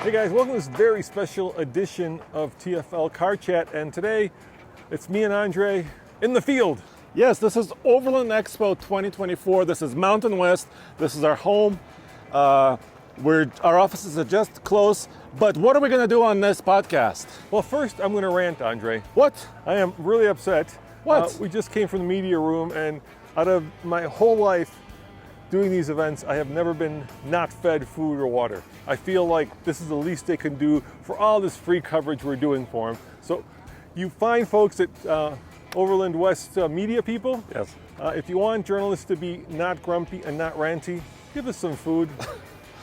Hey guys, welcome to this very special edition of TFL Car Chat, and today it's me and Andre in the field. Yes, this is Overland Expo 2024. This is Mountain West. This is our home. Our offices are just close. But what are we going to do on this podcast? Well, first I'm going to rant, Andre. What? I am really upset. What? We just came from the media room, and out of my whole life doing these events, I have never been not fed food or water. I feel like this is the least they can do for all this free coverage we're doing for them. So you find folks at Overland West media people. Yes. If you want journalists to be not grumpy and not ranty, give us some food.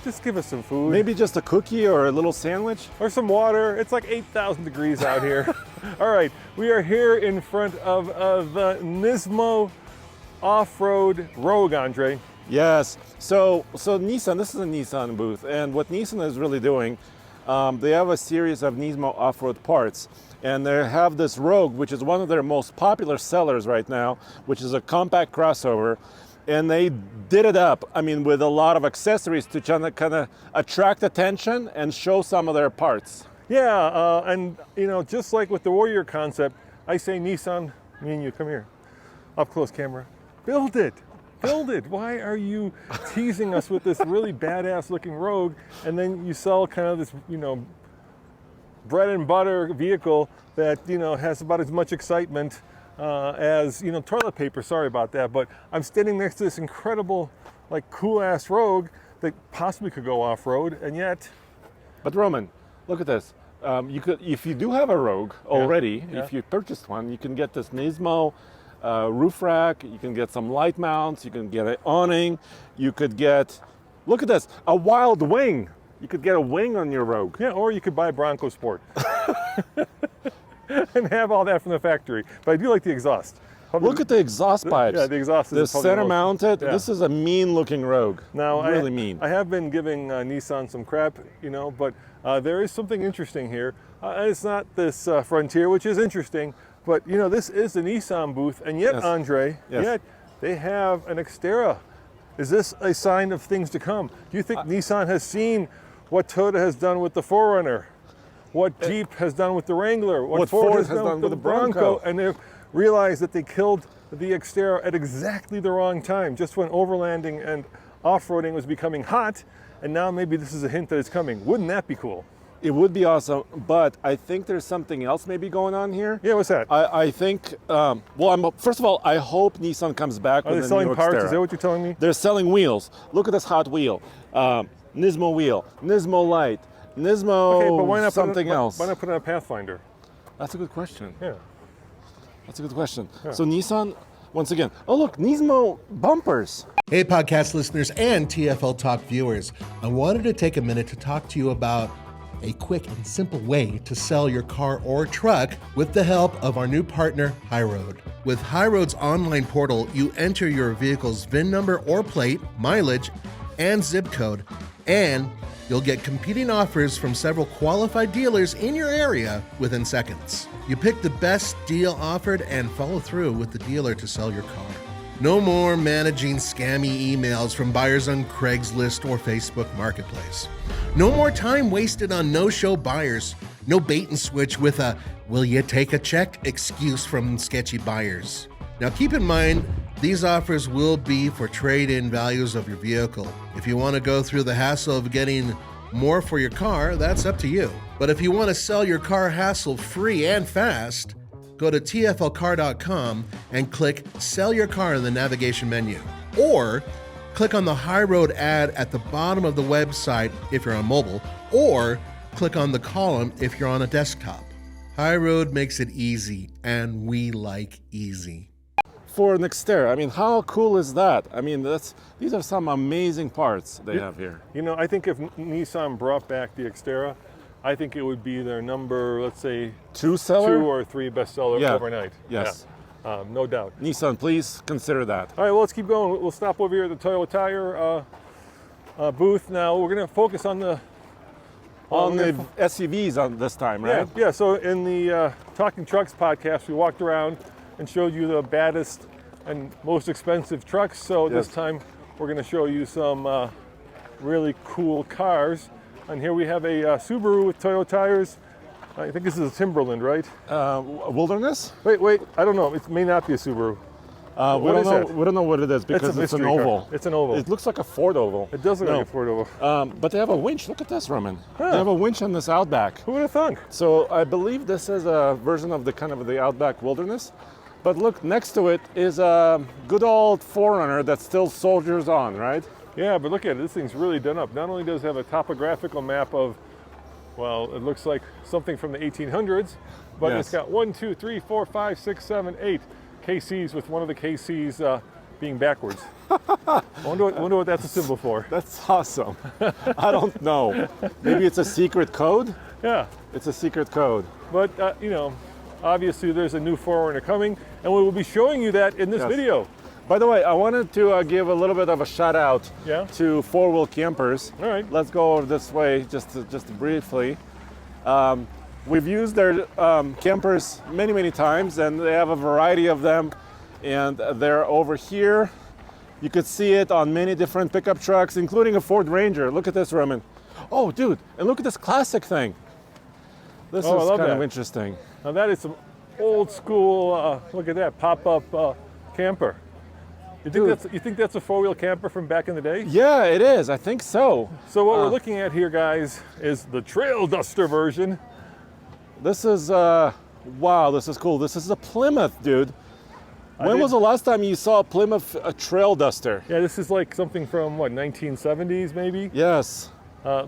Just give us some food. Maybe just a cookie or a little sandwich? Or some water. It's like 8,000 degrees out here. All right, we are here in front of the Nismo off-road Rogue, Andre. Yes. So Nissan, this is a Nissan booth, and what Nissan is really doing, they have a series of Nismo off-road parts, and they have this Rogue, which is one of their most popular sellers right now, which is a compact crossover, and they did it up, with a lot of accessories to kind of attract attention and show some of their parts. Yeah, and just like with the Warrior concept, I say Nissan, me and you, come here, up close camera, build it. Build it. Why are you teasing us with this really badass looking Rogue, and then you sell kind of this, bread and butter vehicle that, has about as much excitement as, toilet paper. Sorry about that, but I'm standing next to this incredible, cool ass Rogue that possibly could go off road, and yet. But Roman, look at this. You could, if you do have a Rogue already, if you purchased one, you can get this Nismo roof rack, you can get some light mounts, you can get an awning, you could get, look at this, a wild wing. You could get a wing on your Rogue. Yeah, or you could buy a Bronco Sport and have all that from the factory. But I do like the exhaust. Look at the exhaust pipes. Yeah, the exhaust is center mounted. Yeah. This is a mean looking Rogue. Now, really mean. I have been giving Nissan some crap, but there is something interesting here. It's not this Frontier, which is interesting, but this is the Nissan booth, and yet, Andre, yet they have an Xterra. Is this a sign of things to come? Do you think Nissan has seen what Toyota has done with the 4Runner, what Jeep has done with the Wrangler, what Ford has done with the Bronco, and they've realized that they killed the Xterra at exactly the wrong time, just when overlanding and off-roading was becoming hot, and now maybe this is a hint that it's coming. Wouldn't that be cool? It would be awesome, but I think there's something else maybe going on here. Yeah, what's that? I think, first of all, I hope Nissan comes back with a new Xterra. Are they selling parts? Is that what you're telling me? They're selling wheels. Look at this hot wheel. Nismo wheel, Nismo Light, Nismo but why not something else. Why not put in a Pathfinder? That's a good question. Yeah. That's a good question. Yeah. So Nissan, once again, oh look, Nismo bumpers. Hey podcast listeners and TFL Talk viewers, I wanted to take a minute to talk to you about a quick and simple way to sell your car or truck with the help of our new partner, HighRoad. With HighRoad's online portal, you enter your vehicle's VIN number or plate, mileage, and zip code, and you'll get competing offers from several qualified dealers in your area within seconds. You pick the best deal offered and follow through with the dealer to sell your car. No more managing scammy emails from buyers on Craigslist or Facebook Marketplace. No more time wasted on no-show buyers. No bait and switch with a "will you take a check" excuse from sketchy buyers. Now keep in mind, these offers will be for trade-in values of your vehicle. If you want to go through the hassle of getting more for your car, that's up to you. But if you want to sell your car hassle-free and fast, go to tflcar.com and click Sell Your Car in the navigation menu. Or click on the HighRoad ad at the bottom of the website if you're on mobile, or click on the column if you're on a desktop. HighRoad makes it easy, and we like easy. For an Xterra, how cool is that? These are some amazing parts they have here. I think if Nissan brought back the Xterra, I think it would be their number, let's say, 2 or 3 bestseller overnight. Yes. Yeah. No doubt. Nissan, please consider that. All right, well, let's keep going. We'll stop over here at the Toyota Tire booth. Now we're going to focus on the SUVs on this time, right? Yeah. So in the Talking Trucks podcast, we walked around and showed you the baddest and most expensive trucks. So this time we're going to show you some really cool cars. And here we have a Subaru with Toyo tires. I think this is a Timberland, right? Wilderness? Wait, I don't know. It may not be a Subaru. We don't know what it is because it's an oval. Car. It's an oval. It looks like a Ford oval. It does look like a Ford oval. But they have a winch. Look at this, Roman. Huh. They have a winch on this Outback. Who would have thunk? So I believe this is a version of the Outback Wilderness. But look, next to it is a good old 4Runner that still soldiers on, right? Yeah, but look at it. This thing's really done up. Not only does it have a topographical map of, well, it looks like something from the 1800s, but It's got 1, 2, 3, 4, 5, 6, 7, 8 KCs, with one of the KCs being backwards. I wonder what that's a symbol for. That's awesome. I don't know. Maybe it's a secret code? Yeah. It's a secret code. But, obviously there's a new 4Runner coming, and we will be showing you that in this video. By the way, I wanted to give a little bit of a shout out to four-wheel campers. All right. Let's go over this way just briefly. We've used their campers many times, and they have a variety of them, and they're over here. You could see it on many different pickup trucks, including a Ford Ranger. Look at this, Roman. Oh, dude, and look at this classic thing. This is kind of interesting. Now that is some old school, look at that, pop-up camper. You think that's a four-wheel camper from back in the day? Yeah, it is. I think so. So what we're looking at here, guys, is the Trail Duster version. This is, wow, this is cool. This is a Plymouth, dude. When was the last time you saw a Plymouth Trail Duster? Yeah, this is like something from, what, 1970s maybe? Yes.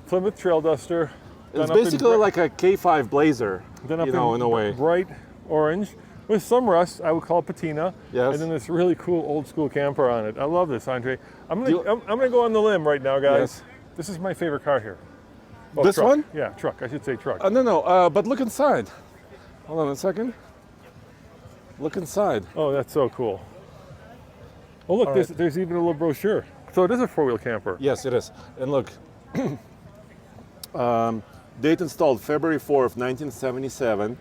Plymouth Trail Duster. It's basically like a K5 Blazer, in a way. Bright orange. With some rust, I would call it patina. Yes. And then this really cool old school camper on it. I love this, Andre. I'm gonna go on the limb right now, guys. Yes. This is my favorite car here. Oh, this truck. one? Yeah, truck. I should say truck. No, but look inside. Hold on a second. Look inside. Oh, that's so cool. Oh, look, there's even a little brochure. So it is a four-wheel camper. Yes, it is. And look, date installed February 4th, 1977.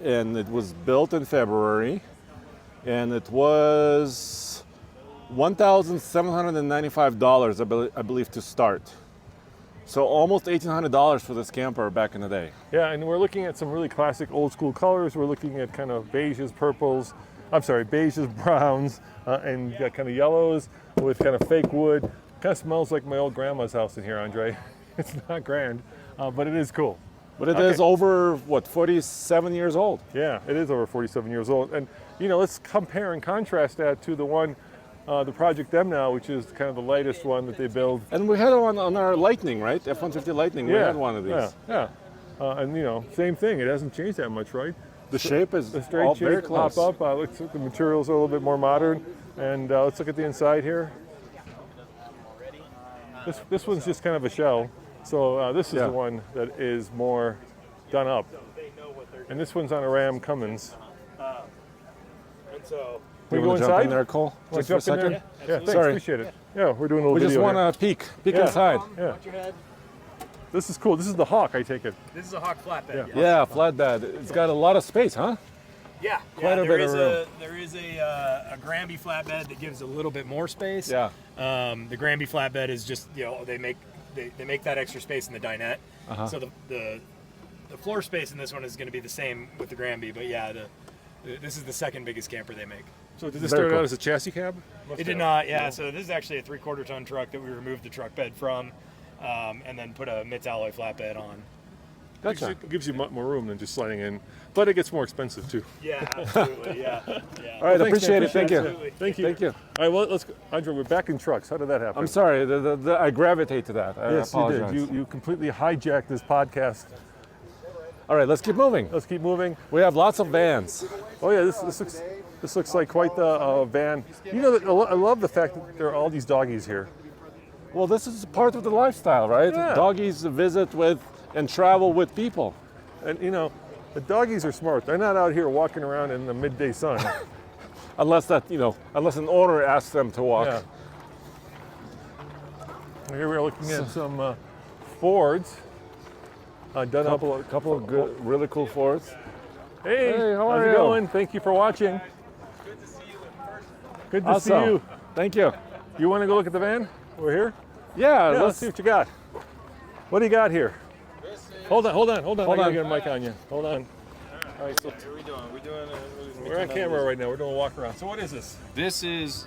And it was built in February, and it was $1,795, I believe, to start. So almost $1,800 for this camper back in the day. Yeah, and we're looking at some really classic old school colors. We're looking at kind of beiges, beiges, browns, and kind of yellows with kind of fake wood. Kind of smells like my old grandma's house in here, Andre. It's not grand, but it is cool. But it is over, 47 years old? Yeah, it is over 47 years old. And, let's compare and contrast that to the one, the Project M now, which is kind of the latest one that they build. And we had one on our Lightning, right? F-150 Lightning, we had one of these. Yeah. And, same thing. It hasn't changed that much, right? The shape is the straight all shape, very close. Pop up. Looks like the materials are a little bit more modern. And let's look at the inside here. This one's just kind of a shell. So this is the one that is more done up. And this one's on a Ram Cummins. We go inside? Jump in there, Cole? Just for a second? Yeah, thanks, appreciate it. Yeah, we're doing a little video. We just want to peek inside. Yeah. This is cool. This is the Hawk, I take it. This is a Hawk flatbed. Yeah, flatbed. It's got a lot of space, huh? Yeah, quite a bit of room. There is a Granby flatbed that gives a little bit more space. Yeah. The Granby flatbed is just, they make that extra space in the dinette. So the floor space in this one is going to be the same with the Granby, but this is the second biggest camper they make. So did this start out as a chassis cab? It did not, yeah. So this is actually a 3/4 ton truck that we removed the truck bed from, and then put a MITS alloy flatbed on. Gotcha. It gives you more room than just sliding in, but it gets more expensive too. Yeah, absolutely, yeah. All right, appreciate it. Thank you. Thank you. Thank you. All right, well, let's go. Andre, we're back in trucks. How did that happen? I'm sorry. I gravitate to that. Yes, I apologize. you did. You completely hijacked this podcast. All right, let's keep moving. Let's keep moving. We have lots of vans. Oh yeah, this looks like quite the van. I love the fact that there are all these doggies here. Well, this is part of the lifestyle, right? Yeah. Doggies visit with and travel with people. And the doggies are smart. They're not out here walking around in the midday sun. unless an owner asks them to walk. Yeah. Here we're looking at some Fords. Done up A couple of good, really cool Fords. Hey, how are how's you? it going? Thank you for watching. Good to see you in person. Good to see you. Thank you. You want to go look at the van? We're here? Yeah, Let's see what you got. What do you got here? Hold on. Hold I gotta on. get a mic on you. Hold on. All right, so What are we doing? we're on camera right now. We're doing a walk around. So what is this? This is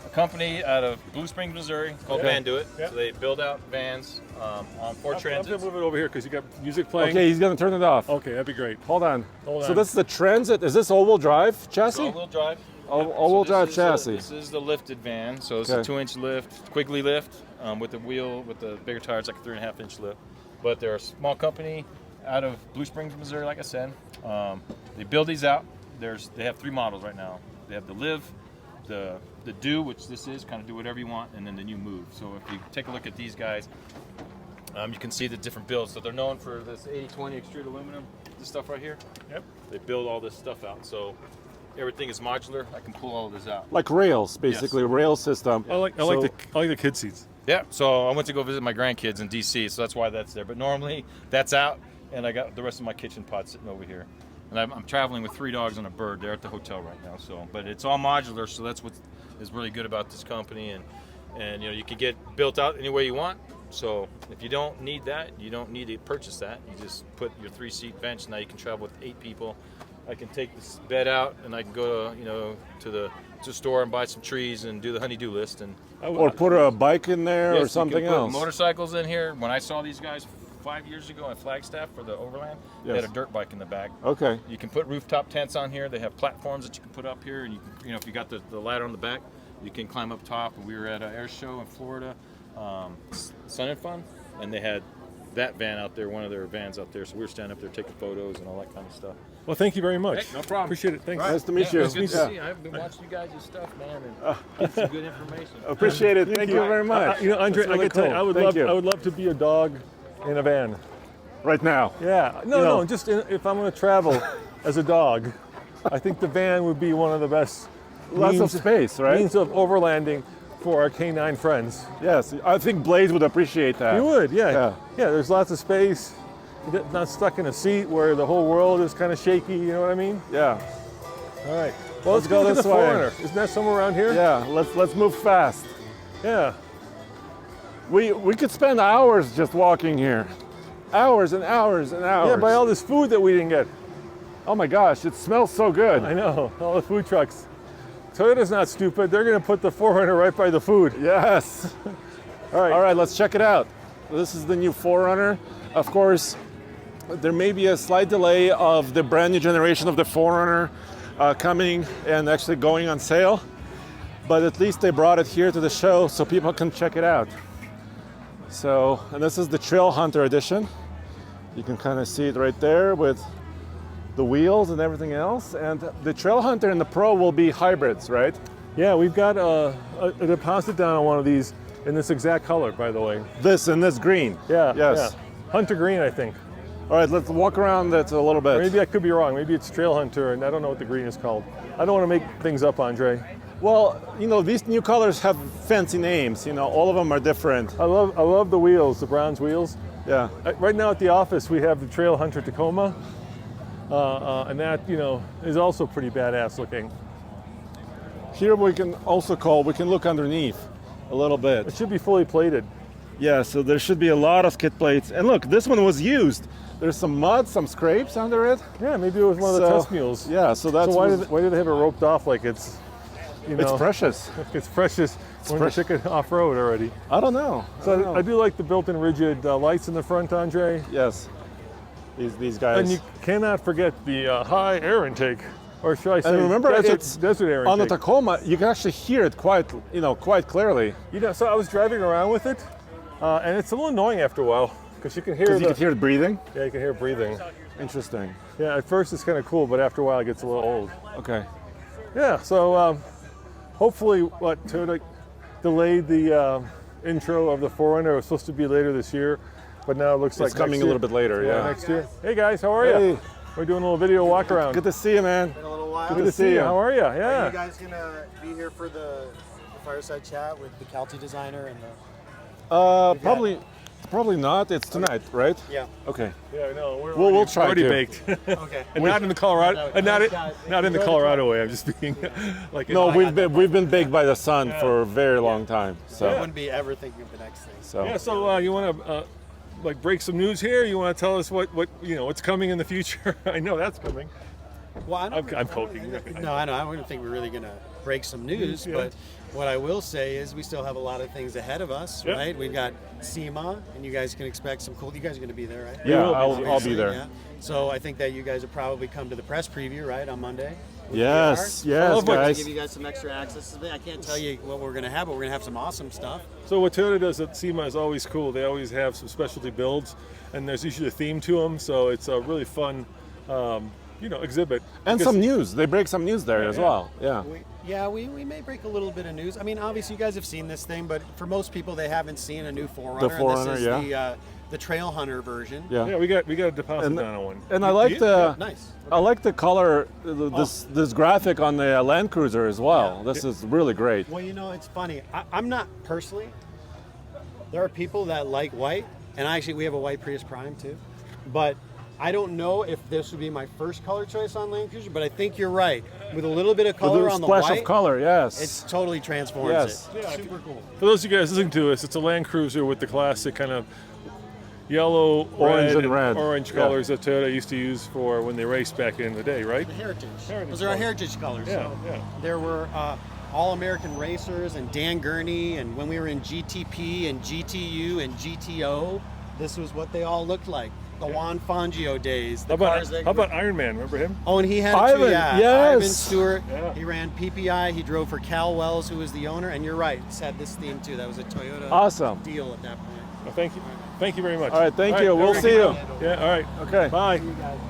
a company out of Blue Springs, Missouri called Van Do It. Yeah. So they build out vans on Ford I'm Transit. gonna move it over here because you got music playing. Okay, he's gonna turn it off. Okay, that'd be great. Hold on. Hold So on. this is the Transit. Is this all-wheel drive chassis? All-wheel drive. All-wheel drive chassis. This is the lifted van. So it's Okay. a 2-inch lift, Quigley lift, with the wheel, with the bigger tires, like a 3.5-inch lift. But they're a small company out of Blue Springs, Missouri, like I said. They build these out. They have 3 models right now. They have the Live, the Do, which this is, kind of do whatever you want, and then the new Move. So if you take a look at these guys, you can see the different builds. So they're known for this 80/20 extruded aluminum, this stuff right here. Yep. They build all this stuff out. So everything is modular. I can pull all of this out. Like rails, basically, rail system. I like the kid seats. Yeah, so I went to go visit my grandkids in DC, so that's why that's there. But normally that's out, and I got the rest of my kitchen pot sitting over here. And I'm traveling with 3 dogs and a bird. They're at the hotel right now. So, but it's all modular, so that's what is really good about this company. And you can get built out any way you want. So if you don't need that, you don't need to purchase that. You just put your 3-seat bench. Now you can travel with 8 people. I can take this bed out, and I can go to the store and buy some trees and do the honey-do list. And Or put a bike in there yes, or something you can put else. motorcycles in here. When I saw these guys 5 years ago at Flagstaff for the Overland, they had a dirt bike in the back. Okay. You can put rooftop tents on here. They have platforms that you can put up here, and if you got the ladder on the back, you can climb up top. We were at an air show in Florida, Sun and Fun, and they had that van out there, one of their vans out there. So we were standing up there taking photos and all that kind of stuff. Well, thank you very much. Hey, no problem. Appreciate it. Thanks. Nice to meet you. It's good to Yeah. see you. I've been watching you guys' stuff, man, and get some good information. Appreciate it. Thank you very much. Andre, That's really I could tell you, cool. I would Thank love, you. I would love to be a dog in a van. Right now. Yeah. No, just if I'm going to travel as a dog, I think the van would be one of the best. Lots of space, right? Means of overlanding for our canine friends. Yes, I think Blaze would appreciate that. You would, yeah. Yeah. Yeah, there's lots of space. You're not stuck in a seat where the whole world is kind of shaky, you know what I mean? Yeah. All right. Well, let's go go to this the way. 4Runner. Isn't that somewhere around here? Yeah, let's move fast. Yeah. We could spend hours just walking here. Hours and hours and hours. Yeah, by all this food that we didn't get. Oh my gosh, it smells so good. I know, all the food trucks. Toyota's not stupid. They're going to put the 4Runner right by the food. Yes. All right. All right, let's check it out. This is the new 4Runner. Of course, there may be a slight delay of the brand new generation of the 4Runner coming and actually going on sale, but at least they brought it here to the show so people can check it out. So, and this is the Trail Hunter edition. You can kind of see it right there with the wheels and everything else. And the Trail Hunter and the Pro will be hybrids, right? Yeah, we've got a deposit down on one of these in this exact color, by the way. This and this green. Yeah. Yes. Yeah. Hunter green, I think. All right, let's walk around that a little bit. Or maybe I could be wrong. Maybe it's Trail Hunter, and I don't know what the green is called. I don't want to make things up, Andre. Well, these new colors have fancy names. All of them are different. I love the wheels, the bronze wheels. Yeah. Right now at the office, we have the Trail Hunter Tacoma, and that is also pretty badass looking. Here we can look underneath a little bit. It should be fully plated. Yeah, so there should be a lot of skid plates. And look, this one was used. There's some mud, some scrapes under it. Yeah, maybe it was one of the test mules. Yeah, so that's why do they have it roped off like it's, it's precious. It's precious. When you took it off road already. I don't know. So I do like the built-in rigid lights in the front, Andre. Yes, these guys. And you cannot forget the high air intake, or should I say, and remember, desert air intake. On the Tacoma, you can actually hear it quite clearly. So I was driving around with it, and it's a little annoying after a while because you can hear Because you can hear it breathing. Yeah, you can hear it breathing. Interesting. Yeah, at first it's kind of cool, but after a while it gets a little old. Okay. Yeah, so hopefully, Toyota delayed the intro of the 4Runner. It was supposed to be later this year, but now it looks like it's coming next a little bit later. Yeah. next year. Hey guys, how are Hey. you? We're doing a little video walk around. Good to see you, man. Been a little while. Good to see you. How are you? Yeah. Are you guys gonna be here for the fireside chat with the Calty designer and the? Probably not. It's tonight, right? Yeah. Okay. Yeah, no, We'll try already to. baked. Okay. And not in the Colorado, not in the Colorado way. I'm just being like. No, we've been baked by the sun for a very long time. So. I wouldn't be ever thinking of the next thing. So. Yeah. So you want to like break some news here? You want to tell us what's coming in the future? I know that's coming. Well, I'm poking. No, I know. I don't think we're really going to break some news, but what I will say is we still have a lot of things ahead of us, right? We've got SEMA, and you guys can expect some cool. You guys are going to be there, right? Yeah, I'll be there. Yeah. So I think that you guys will probably come to the press preview, right, on Monday. Yes, guys. Give you guys some extra access. I can't tell you what we're going to have, but we're going to have some awesome stuff. So what Toyota does at SEMA is always cool. They always have some specialty builds, and there's usually a theme to them. So it's a really fun, exhibit. And some news. They break some news there as well. Yeah. We may break a little bit of news. I mean, obviously you guys have seen this thing, but for most people they haven't seen a new 4Runner. The 4Runner, and this is the Trail Hunter version. Yeah, we got a deposit down on one. And I like the nice. I like the color, this graphic on the Land Cruiser as well. This is really great. Well, it's funny. I'm not personally. There are people that like white, and actually we have a white Prius Prime too, but I don't know if this would be my first color choice on Land Cruiser, but I think you're right. With a little bit of color on the white, splash of color, yes. It's totally transforms it. Yeah, super cool. For those of you guys listening to us, it's a Land Cruiser with the classic kind of yellow, orange, and red. Orange colors that Toyota used to use for when they raced back in the day, right? The heritage. Those are our heritage colors. Yeah, so there were All-American racers and Dan Gurney, and when we were in GTP and GTU and GTO, this was what they all looked like. The Juan Fangio days. How about Iron Man? Remember him? Oh, and he had Ivan, yes. Ivan Stewart. Yeah. He ran PPI. He drove for Cal Wells, who was the owner. And you're right, it's had this theme too. That was a Toyota deal at that point. Well, thank you. Thank you very much. All right, thank you. We'll see you. Yeah, all right. Okay. Bye.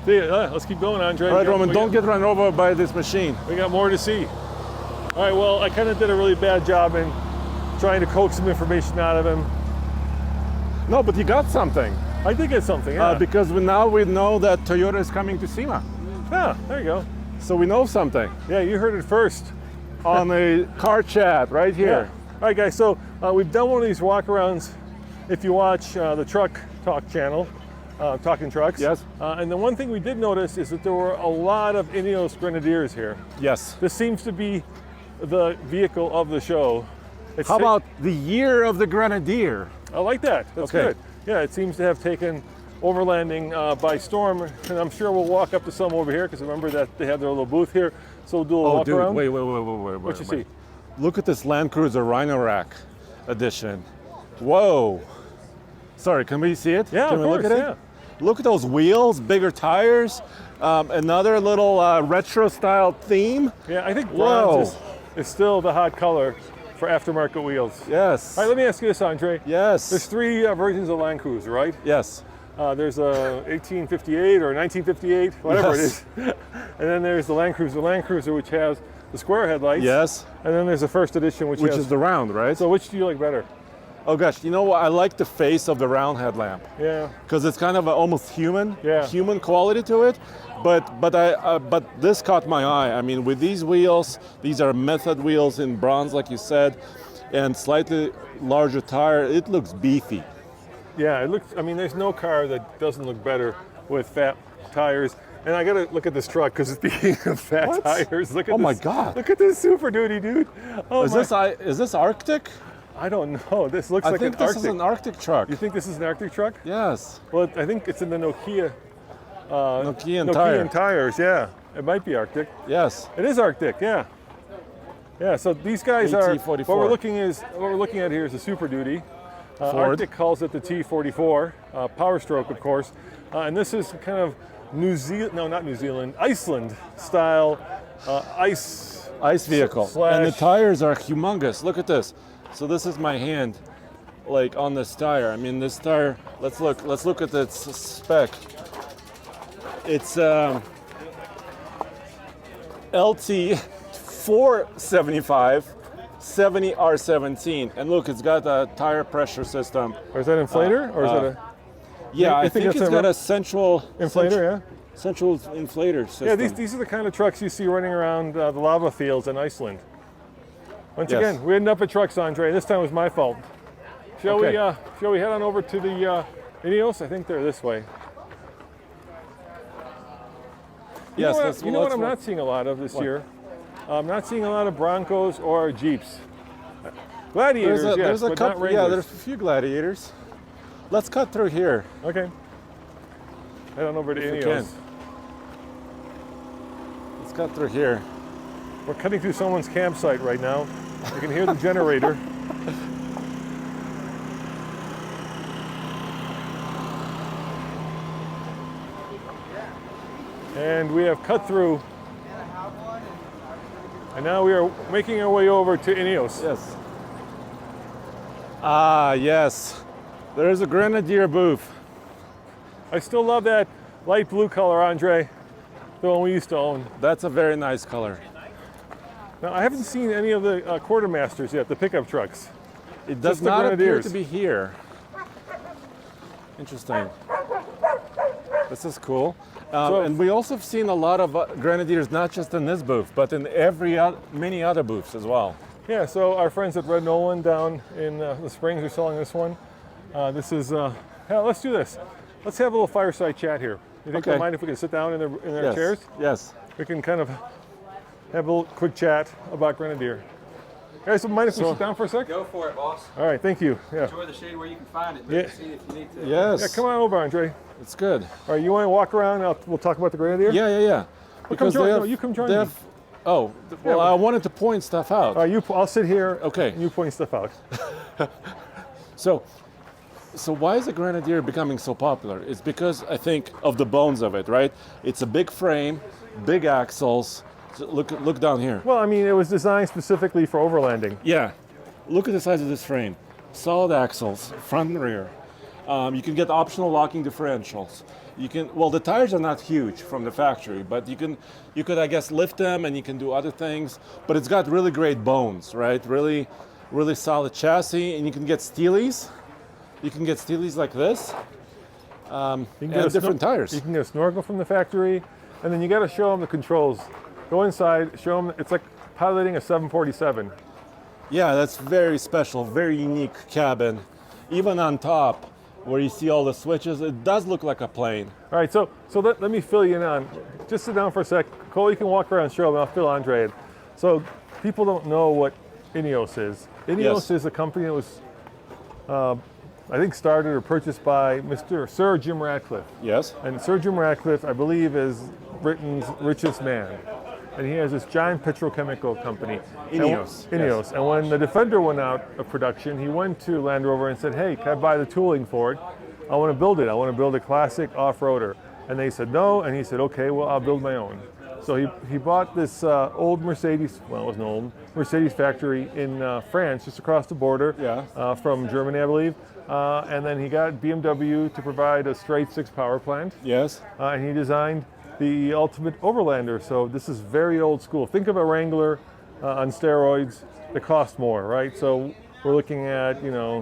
See you. Let's keep going, Andre. All right, Roman, don't get run over by this machine. We got more to see. All right, well, I kind of did a really bad job in trying to coax some information out of him. No, but you got something. I did get something, yeah. Because now we know that Toyota is coming to SEMA. Yeah, there you go. So we know something. Yeah, you heard it first. On a car chat right here. Yeah. All right, guys, so we've done one of these walkarounds. If you watch the Truck Talk channel, Talking Trucks. Yes. And the one thing we did notice is that there were a lot of Ineos Grenadiers here. Yes. This seems to be the vehicle of the show. How about the year of the Grenadier? I like that. That's good. Yeah, it seems to have taken overlanding by storm, and I'm sure we'll walk up to some over here because remember that they have their little booth here. So we'll do a walk around. Wait. What you see? Look at this Land Cruiser Rhino Rack edition. Whoa. Sorry, can we see it? Yeah, can of we course, look at it? Look at those wheels, bigger tires, another little retro style theme. Yeah, I think bronze is still the hot color for aftermarket wheels. Yes. All right, let me ask you this, Andre. Yes. There's three versions of Land Cruiser, right? Yes. There's a 1858 or 1958, whatever it is. And then there's the Land Cruiser, which has the square headlights. Yes. And then there's the first edition, which is the round, right? So which do you like better? Oh gosh, you know what? I like the face of the round headlamp. Yeah. Because it's kind of almost human, Yeah. human quality to it. But this caught my eye. I mean, with these wheels, these are method wheels in bronze, like you said, and slightly larger tire. It looks beefy. Yeah, it looks. I mean, there's no car that doesn't look better with fat tires. And I gotta look at this truck because speaking of fat tires, look at this. Oh my God! Look at this Super Duty, dude. Oh is this Arctic? I don't know. This looks like an Arctic. I think this is an Arctic truck. You think this is an Arctic truck? Yes. Well, I think it's in the Nokia. Nokian tires. Yeah, it might be Arctic. Yes. It is Arctic. Yeah. Yeah. So these guys are. AT44. What we're looking at here is a Super Duty. Ford. Arctic calls it the T44, Power Stroke, of course, and this is kind of Iceland style ice vehicle. And the tires are humongous. Look at this. So this is my hand, like on this tire. I mean, this tire. Let's look at its spec. It's LT 475. 70R17, and look, it's got a tire pressure system. Or is that inflator, or is that a? Yeah, I think it's got a central inflator. Central inflator system. Yeah, these are the kind of trucks you see running around the lava fields in Iceland. Once again, we ended up at Trucks, Andre. This time was my fault. Shall we head on over to the Ineos? I think they're this way. Yes. You know what I'm not seeing a lot of this year? I'm not seeing a lot of Broncos or Jeeps. Gladiators, there's a but couple. not Wranglers. Yeah, there's a few Gladiators. Let's cut through here. Okay. Head on over to If we Ineos. can. Let's cut through here. We're cutting through someone's campsite right now. You can hear the generator. And we have cut through. And now we are making our way over to Ineos. Yes. Ah, yes. There is a Grenadier booth. I still love that light blue color, Andre, the one we used to own. That's a very nice color. Now, I haven't seen any of the quartermasters yet, the pickup trucks. It does Just the not appear Grenadiers. to be here. Interesting. This is cool. And we also have seen a lot of Grenadiers, not just in this booth, but in many other booths as well. Yeah, so our friends at Red Nolan down in the Springs are selling this one. This is, yeah, let's do this. Let's have a little fireside chat here. You think Okay. they mind if we can sit down in their Yes. chairs? Yes. We can kind of have a little quick chat about Grenadier. Guys, mind if we sit down for a sec? Go for it, boss. All right, thank you. Yeah, Enjoy the shade where you can find it. Yeah. Maybe see if you need to. Yes. yeah, come on over, Andre. It's good. All right, you want to walk around? We'll talk about the Grenadier. Yeah, yeah, yeah. Come join- no, you come join they me. have- Oh, well, Yeah, I wanted to point stuff out. All right, I'll sit here. Okay. And you point stuff out. So why is the Grenadier becoming so popular? It's because I think of the bones of it, right? It's a big frame, big axles. So look down here. Well, I mean, it was designed specifically for overlanding. Yeah, look at the size of this frame. Solid axles, front and rear. You can get optional locking differentials. The tires are not huge from the factory, but you could, I guess, lift them and you can do other things. But it's got really great bones, right? Really, really solid chassis, and you can get Steelies. You can get Steelies like this, You can and get a different tires. You can get a snorkel from the factory, and then you got to show them the controls. Go inside, show them. It's like piloting a 747. Yeah, that's very special, very unique cabin. Even on top, where you see all the switches, it does look like a plane. All right, so let me fill you in on. Just sit down for a sec. Cole, you can walk around and show them. I'll fill Andre in. So people don't know what Ineos is. Ineos Yes. is a company that was, I think, started or purchased by Sir Jim Ratcliffe. Yes. And Sir Jim Ratcliffe, I believe, is Britain's richest man. And he has this giant petrochemical company. Ineos, Ineos. And when the Defender went out of production, he went to Land Rover and said, hey, can I buy the tooling for it? I want to build it. I want to build a classic off-roader. And they said no, and he said, okay, well, I'll build my own. So he bought this old Mercedes, well, it was an old Mercedes factory in France, just across the border from Germany, I believe. And then he got BMW to provide a straight six power plant. Yes. And he designed the ultimate overlander. So this is very old school. Think of a Wrangler on steroids that cost more, right? So we're looking at,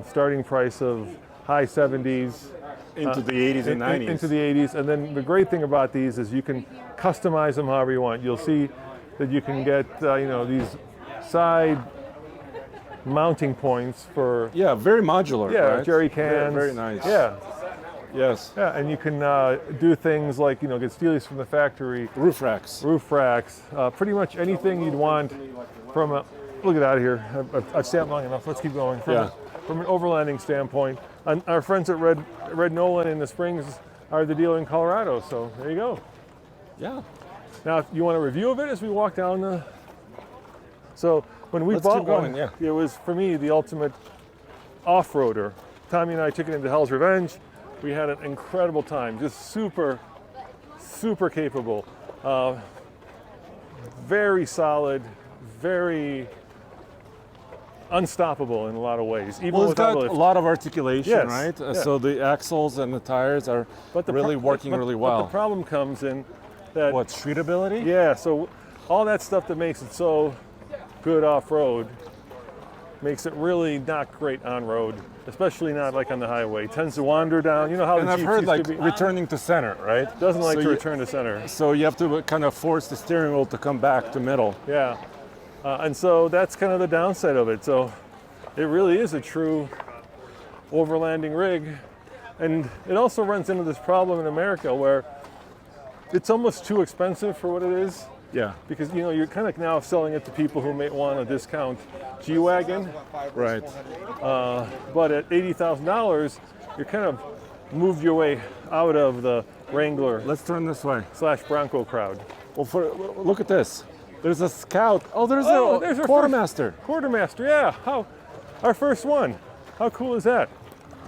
starting price of high 70s. Into the 80s and 90s. Into the 80s. And then the great thing about these is you can customize them however you want. You'll see that you can get, these side mounting points for... Yeah, very modular, right? jerry cans. Very nice. Yeah. Yes. Yeah, and you can do things like, get steelies from the factory. Roof racks. Roof racks. Pretty much anything you'd want from a... Look at out here. I've sat long enough. Let's keep going. From an overlanding standpoint. And our friends at Red Nolan in the Springs are the dealer in Colorado, so there you go. Yeah. Now, you want a review of it as we walk down the... So when we Let's bought keep going, one, yeah. it was, for me, the ultimate off-roader. Tommy and I took it into Hell's Revenge. We had an incredible time, just super, super capable. Very solid, very unstoppable in a lot of ways. Even Well, it's without got lift. a lot of articulation, Yes, right? yeah. So the axles and the tires are really working really But well. the problem comes in that... What, streetability? Yeah, so all that stuff that makes it so good off-road makes it really not great on-road, especially not like on the highway. It tends to wander down. You know how And the I've Jeeps heard used like to be. returning to center, right? Doesn't like So to you- return to center. So you have to kind of force the steering wheel to come back to middle. Yeah, and so that's kind of the downside of it. So it really is a true overlanding rig, and it also runs into this problem in America where it's almost too expensive for what it is. Yeah. Because you're kind of now selling it to people who may want a discount G-Wagon, Right. but at $80,000, you're kind of moved your way out of the Wrangler Let's turn this way. / Bronco crowd. Well, look at this. There's a Scout. Oh, there's there's a our Quartermaster. Quartermaster, yeah. Our first one. How cool is that?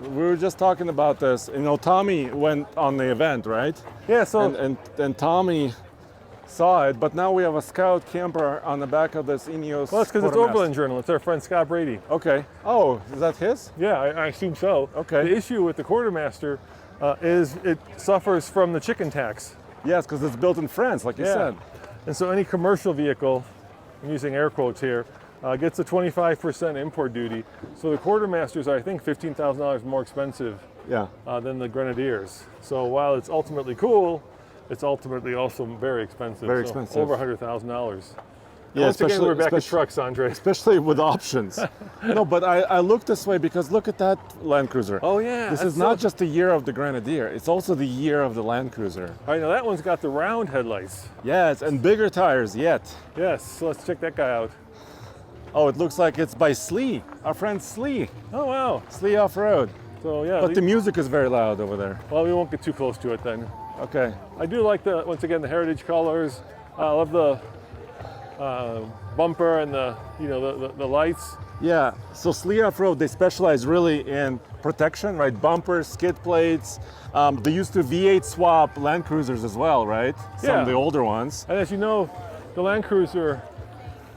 We were just talking about this. You know, Tommy went on the event, right? Yeah, so And Tommy saw it, but now we have a Scout camper on the back of this Ineos. well, it's because it's Quartermaster. Overland Journal. It's our friend Scott Brady. Okay. Oh, is that his? Yeah, I assume so. Okay. The issue with the Quartermaster is it suffers from the chicken tax. Yes, because it's built in France, like you said. And so any commercial vehicle, I'm using air quotes here, gets a 25% import duty. So the Quartermasters are, I think, $15,000 more expensive Yeah. than the Grenadiers. So while it's ultimately cool, it's ultimately also very expensive. Very So expensive. over $100,000. Yeah, Once again, we're back at especially- trucks, Andre. especially with options. No, but I look this way because look at that Land Cruiser. Oh yeah. This that's is not just the year of the Grenadier, it's also the year of the Land Cruiser. All right, now that one's got the round headlights. Yes, and bigger tires yet. Yes, so let's check that guy out. Oh, it looks like it's by Slee, our friend Slee. Oh wow. Slee Off-Road. So yeah, But the music is very loud over there. well, we won't get too close to it then. Okay. I do like once again, the heritage colors. I love the bumper and the lights. Yeah, so Slee Off-Road, they specialize really in protection, right? Bumpers, skid plates. They used to V8 swap Land Cruisers as well, right? Some Yeah. of the older ones. And as you know, the Land Cruiser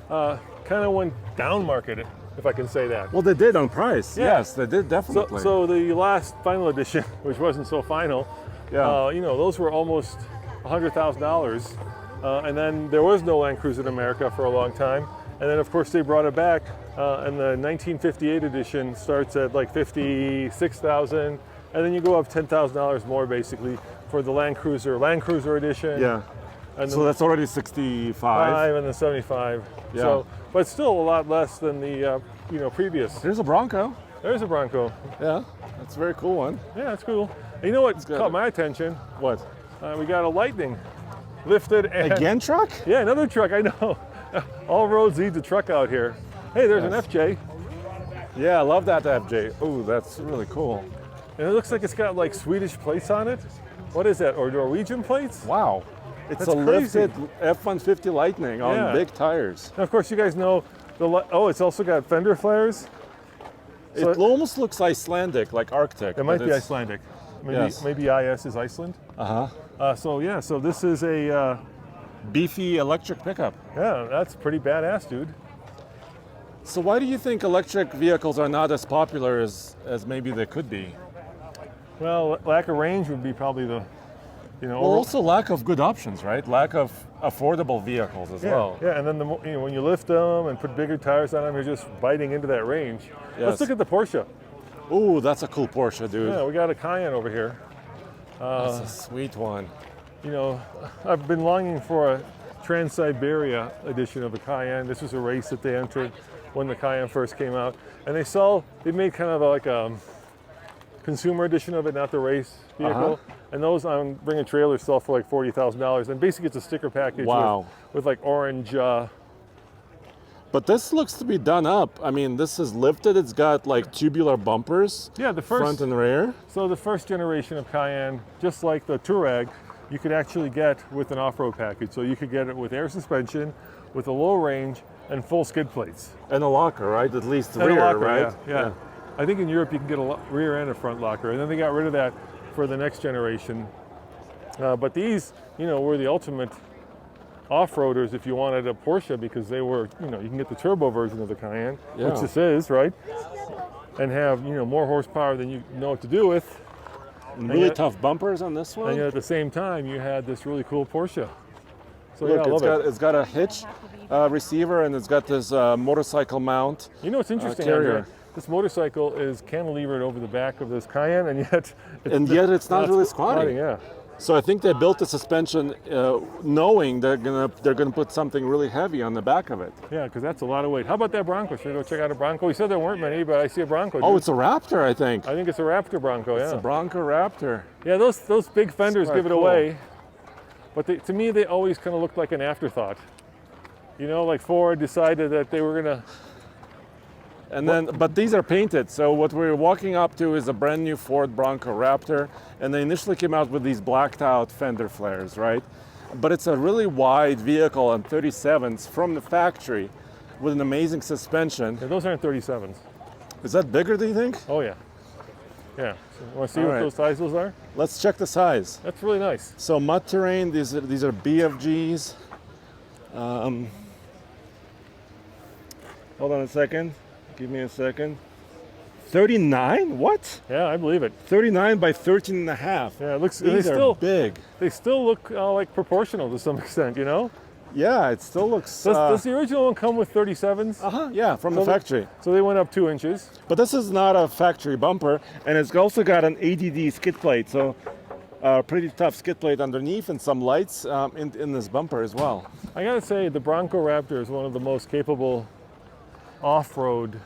kind of went down market, if I can say that. Well, they did on price. Yeah. Yes, they did definitely. So the last final edition, which wasn't so final, Yeah. those were almost $100,000. And then there was no Land Cruiser in America for a long time. And then of course they brought it back, and the 1958 edition starts at like $56,000, and then you go up $10,000 more basically for the Land Cruiser edition. Yeah. And So that's already 65. 5 and the 75. Yeah. So, but still a lot less than the previous. Here's a Bronco. There's a Bronco. Yeah, that's a very cool one. Yeah, that's cool. And you know what got caught it. my attention? What? We got a Lightning, lifted and Again truck? Yeah, another truck. I know. All roads lead to truck out here. Hey, there's an FJ, Yeah, I love that FJ. Oh, that's really cool. and it looks like it's got like Swedish plates on it. What is that? Or Norwegian plates? Wow. It's That's a crazy. lifted F-150 Lightning on Yeah. big tires. And of course, you guys know it's also got fender flares. So it almost looks Icelandic, like Arctic. It might but be it's- Icelandic. Yes. Maybe IS is Iceland. Uh-huh. So this is a Beefy electric pickup. yeah, that's pretty badass, dude. So why do you think electric vehicles are not as popular as maybe they could be? Well, lack of range would be probably the, Well, also lack of good options, right? Lack of affordable vehicles as well. Yeah, and then when you lift them and put bigger tires on them, you're just biting into that range. Yes. Let's look at the Porsche. Ooh, that's a cool Porsche, dude. Yeah, we got a Cayenne over here. That's a sweet one. I've been longing for a Trans-Siberia edition of the Cayenne. This was a race that they entered when the Cayenne first came out, and they made kind of like a consumer edition of it, not the race vehicle. And those on Bring a Trailer sell for like $40,000, and basically it's a sticker package Wow. with like orange. But this looks to be done up. I mean, this is lifted. It's got like tubular bumpers, Yeah, the first. front and rear. So the first generation of Cayenne, just like the Touareg, you could actually get with an off-road package. So you could get it with air suspension, with a low range, and full skid plates. And a locker, right? At least And a rear, locker, right? Yeah. I think in Europe you can get a rear and a front locker, and then they got rid of that for the next generation. But these, were the ultimate off-roaders if you wanted a Porsche, because they were, you can get the turbo version of the Cayenne, Yeah. which this is, right? And have, more horsepower than you know what to do with. Really yet- tough bumpers on this one. And yet at the same time, you had this really cool Porsche. So Look, yeah, I love it's got a hitch receiver, and it's got this motorcycle mount. You know what's interesting, carrier. Andre? This motorcycle is cantilevered over the back of this Cayenne, and yet It's not really squatting. Yeah. So I think they built the suspension knowing they're gonna put something really heavy on the back of it. Yeah, because that's a lot of weight. How about that Bronco? Should we go check out a Bronco? He said there weren't many, but I see a Bronco. Oh, dude. it's a Raptor, I think. I think it's a Raptor Bronco, It's yeah. a Bronco Raptor. Yeah, those big fenders quite give it cool. away. But to me, they always kind of looked like an afterthought. Like Ford decided that they were going to And then, but these are painted. So what we're walking up to is a brand new Ford Bronco Raptor, and they initially came out with these blacked out fender flares, right? But it's a really wide vehicle on 37s from the factory with an amazing suspension. Yeah, those aren't 37s. Is that bigger, do you think? Oh yeah. Yeah. So, want to see All what right. those sizes are? Let's check the size. That's really nice. So mud terrain, these are BFGs. Hold on a second. Give me a second. 39? What? Yeah, I believe it. 39 by 13 and a half. Yeah, it looks. These are big. They still look like proportional to some extent, you know. Yeah, it still looks. Does the original one come with 37s? Yeah, from the factory. So they went up 2 inches. But this is not a factory bumper, and it's also got an ADD skid plate, so pretty tough skid plate underneath, and some lights in this bumper as well. I gotta say, the Bronco Raptor is one of the most capable off-road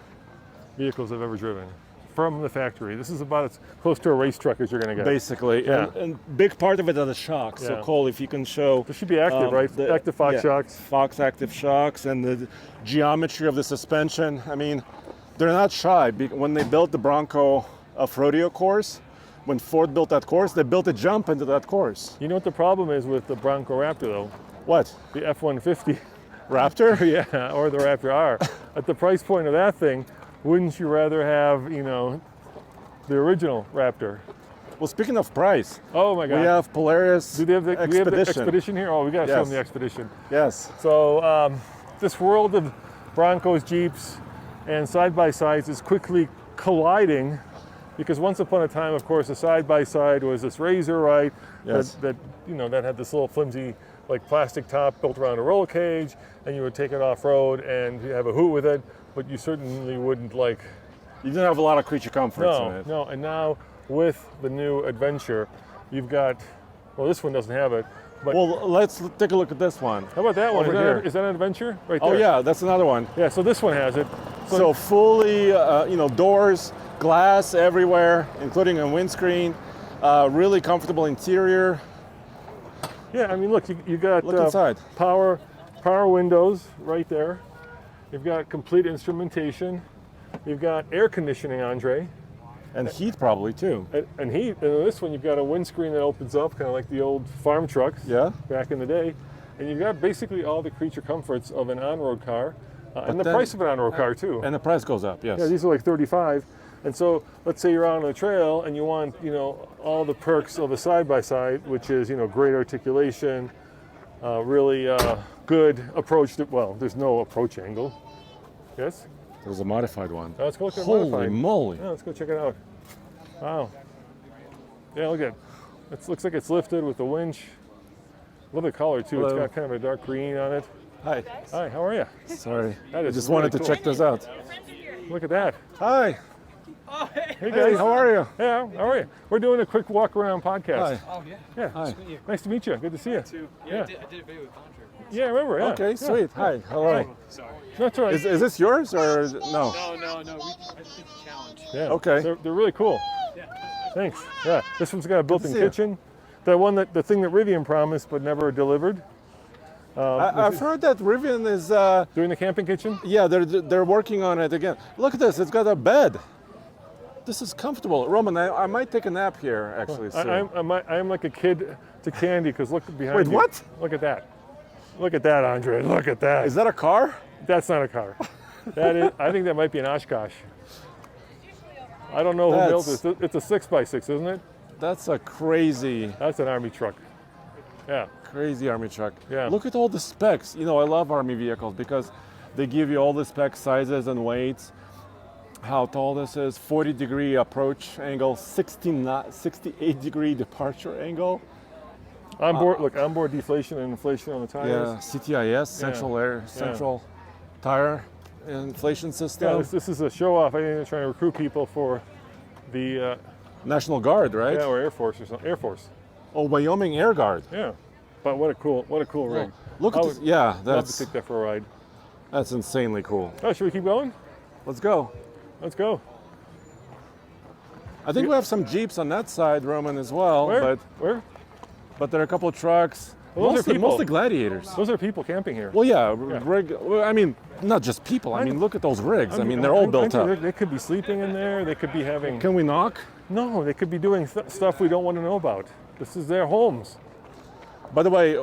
vehicles I've ever driven from the factory. This is about as close to a race truck as you're gonna get. Basically, Yeah. and big part of it are the shocks. So Yeah. Cole, if you can show. This should be active, right? Active Fox shocks. Fox active shocks, and the geometry of the suspension. I mean, they're not shy. When they built the Bronco off-rodeo course, when Ford built that course, they built a jump into that course. You know what the problem is with the Bronco Raptor though? What? The F-150. Raptor? Yeah, or the Raptor R. At the price point of that thing, wouldn't you rather have, you know, the original Raptor? Well, speaking of price, Oh my God. we have Polaris Do we have the Expedition. Expedition here? Oh, we got to show Yes. them the Expedition. Yes. So this world of Broncos, Jeeps, and side-by-sides is quickly colliding because once upon a time, of course, a side-by-side was this Razor, right? Yes. That had this little flimsy, like plastic top built around a roll cage, and you would take it off-road and you have a hoot with it, but you certainly wouldn't like. You didn't have a lot of creature comforts in it. No, and now with the new Adventure, you've got. Well, this one doesn't have it. But Well, let's take a look at this one. how about that one? over here. Is that an Adventure? Right Oh there. yeah, that's another one. Yeah, so this one has it. So fully, doors, glass everywhere, including a windscreen. Really comfortable interior. Yeah, I mean, look, you got Look inside. power windows right there. You've got complete instrumentation. You've got air conditioning, Andre, And heat probably too. and heat. And in this one, you've got a windscreen that opens up, kind of like the old farm trucks Yeah. back in the day. And you've got basically all the creature comforts of an on-road car, and the then- price of an on-road car too. And the price goes up, yes. Yeah, these are like 35. And so let's say you're out on the trail and you want, all the perks of a side-by-side, which is, great articulation, really good approach to, well, there's no approach angle. Yes? There's a modified one. Now let's go look at the Holy modified. moly. Yeah, let's go check it out. Wow. Yeah, look at it. It looks like it's lifted with the winch. Love the color too. It's Hello. got kind of a dark green on it. Hi. Hi, how are you? Sorry. That I is just really wanted to cool. check this out. Look at that. Hi. Hey Hey, guys. how are you? Yeah, how are you? We're doing a quick walk around podcast. Hi. Oh, yeah. Yeah. Hi. Nice to meet you. Good to see you. Yeah, Yeah. I did a video with Andre. Yeah, I remember. Yeah. Okay, Yeah. sweet. Hi. Hello. Sorry. That's all right. Is this yours or no? No. I think it's a challenge. Yeah. Okay. They're really cool. Thanks. Yeah. This one's got a built-in see you. kitchen. The thing that Rivian promised but never delivered. I've heard that Rivian is, Doing the camping kitchen. yeah, they're working on it again. Look at this. It's got a bed. This is comfortable. Roman, I might take a nap here actually soon. I'm like a kid to candy because look behind Wait, you. what? Look at that. Look at that, Andre. Look at that. Is that a car? That's not a car. That is. I think that might be an Oshkosh. I don't know who built That's- this. It's a 6x6, isn't it? That's a crazy, That's an army truck. Yeah. crazy army truck. Yeah. Look at all the specs. I love army vehicles because they give you all the spec sizes and weights. How tall this is, 40-degree approach angle, 68-degree departure angle. Onboard deflation and inflation on the tires. Yeah, CTIS, central tire inflation Yeah, system. this is a show off. I think they're trying to recruit people for the National Guard, right? or Air Force or something. Air Force. Oh, Wyoming Air Guard. Yeah. But what a cool rig. Look I at would this. Yeah, Love to that's take that for a ride. insanely cool. Oh, should we keep going? Let's go. Let's go. I think we have some Jeeps on that side, Roman, as well. Where? Where? But there are a couple of trucks. Well, those are people. Mostly Gladiators. Those are people camping here. Well, yeah, Yeah. I mean, not just people. I mean, look at those rigs. I mean, they're all built up. They could be sleeping in there. They could be having. Can we knock? No, they could be doing stuff we don't want to know about. This is their homes. By the way,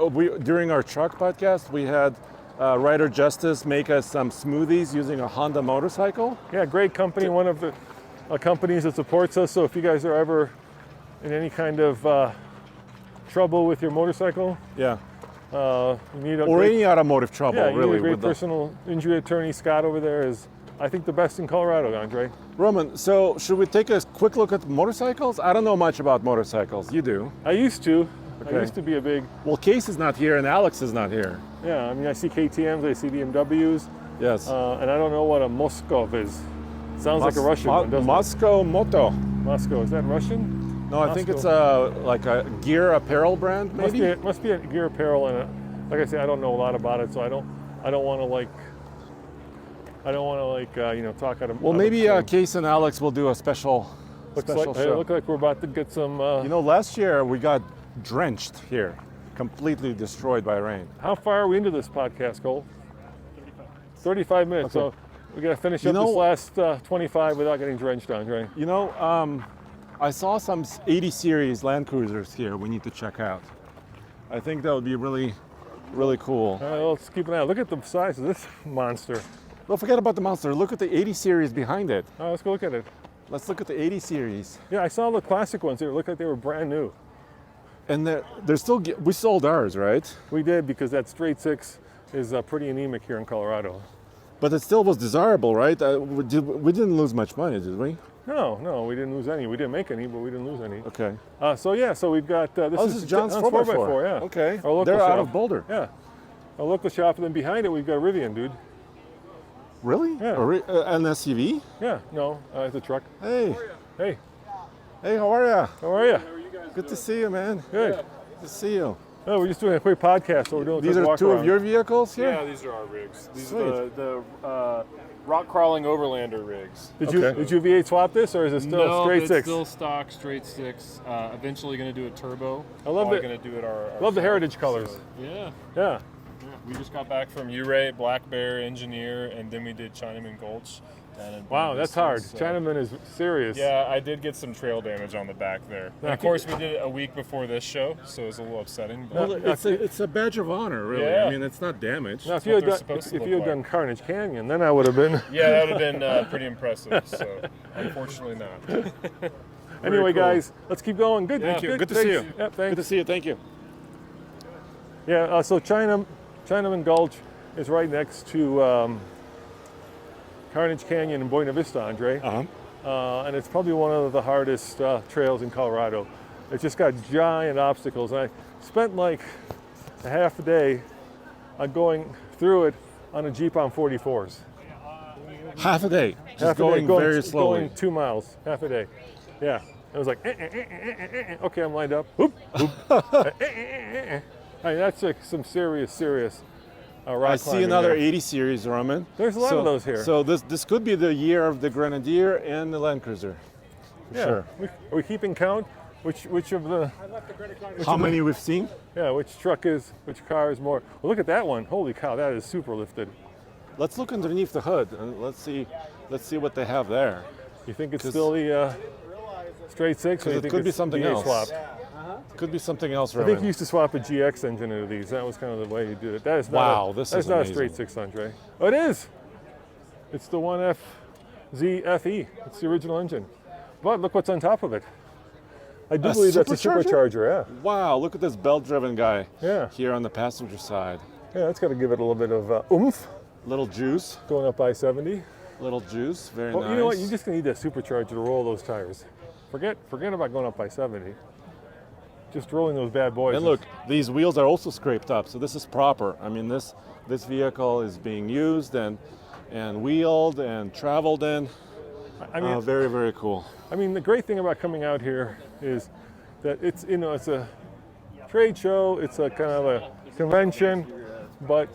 during our truck podcast, we had Ryder Justice make us some smoothies using a Honda motorcycle. Yeah, great company. One of the companies that supports us. So if you guys are ever in any kind of trouble with your motorcycle, Yeah. you need a Or great, any automotive trouble, yeah, you really. need a great with the- personal injury attorney. Scott over there is, I think, the best in Colorado, Andre. Roman, so should we take a quick look at motorcycles? I don't know much about motorcycles. You do. I used to. Okay. I used to be a big. Well, Case is not here and Alex is not here. Yeah, I mean, I see KTM's, I see BMWs, Yes. and I don't know what a Moskov is. Sounds like a Russian one, doesn't Moscow Moto. it? Moscow, is that Russian? No, I think it's Moscow. like a gear apparel brand, maybe. Must be a gear apparel, and like I say, I don't know a lot about it, so I don't want to talk out of. Well, out of maybe turn. Case and Alex will do a special Hey, show. look like we're about to get some. You know, last year we got drenched here, completely destroyed by rain. How far are we into this podcast, Cole? 35 minutes. Okay. So we got to finish You up know- this last 25 without getting drenched, Andre. You know, I saw some 80 series Land Cruisers here we need to check out. I think that would be really, really cool. All right, let's keep an eye. Look at the size of this monster. Don't forget about the Monster. Look at the 80 series behind it. All right, let's go look at it. Let's look at the 80 series. Yeah, I saw the classic ones. They looked like they were brand new. And they're still, we sold ours, right? We did, because that straight six is pretty anemic here in Colorado. But it still was desirable, right? We didn't lose much money, did we? No, we didn't lose any. We didn't make any, but we didn't lose any. Okay. So we've got This is John's 4x4. yeah. Okay. Our local They're out shop. of Boulder. Yeah. Our local shop, and then behind it we've got Rivian, dude. Really? Yeah. An SUV? Yeah, no, it's a truck. Hey. Hey, Hey, how are ya? how are you? Good to see you, man. Good. Good to see you. No, we're just doing a quick podcast, so we're doing a These quick are walk two around. of your vehicles here? Yeah, these are our rigs. These Sweet. are the rock crawling Overlander rigs. Did Okay. you V8 swap this, or is it still No, straight it's six? still stock, straight six. Eventually going to do a turbo. I love Probably it. going to do it our Love the heritage colors. Yeah. Yeah. We just got back from Uray, Black Bear, Engineer, and then we did Chinaman Gulch. And then Wow, that's this hard. is, Chinaman is serious. Yeah, I did get some trail damage on the back there. And of course, we did it a week before this show, so it was a little upsetting. But Well, it's a badge of honor, really. Yeah. I mean, it's not damaged. Now, if what you had they're done, supposed to if look you had like. done Carnage Canyon, then I would have been. yeah, that would have been pretty impressive. So, unfortunately, not. Anyway, cool. guys, let's keep going. Good. Thank you. Good to see Thanks. you. Yeah, Good thanks. to see you. Thank you. Yeah. So Chinaman Gulch is right next to Carnage Canyon in Buena Vista, Andre. And it's probably one of the hardest trails in Colorado. It's just got giant obstacles. And I spent like a half a day going through it on a Jeep on 44s. Half a day. Just Half a going day, very slowly. Going 2 miles, half a day. Yeah. It was like, okay, I'm lined up. Oop, oop. I mean, that's like some serious rock I see climbing another there. 80 series, Roman. There's a lot of those here. So this could be the year of the Grenadier and the Land Cruiser. For Yeah. sure. Are we keeping count? Which of the How many we've seen? which car is more? Well, look at that one. Holy cow, that is super lifted. Let's look underneath the hood and let's see what they have there. You think it's still the straight six, or you it think could be it's something V8 else. swapped? Could be something else, I think Roman. you used to swap a GX engine into these. That was kind of the way you did it. That is not Wow, a, this that's is not amazing. a straight 600. Oh, it is. It's the 1FZFE. It's the original engine. But look what's on top of it. I do believe that's a supercharger. Wow, look at this belt-driven guy Yeah. here on the passenger side. Yeah, that's got to give it a little bit of oomph Little juice, going up I-70. little juice, very Well, nice. you know what? You just need that supercharger to roll those tires. Forget about going up I-70. Just rolling those bad boys. And look, these wheels are also scraped up, so this is proper. I mean, this vehicle is being used and wheeled and traveled in. I mean, Very, very cool. I mean, the great thing about coming out here is that it's it's a trade show. It's a kind of a convention, but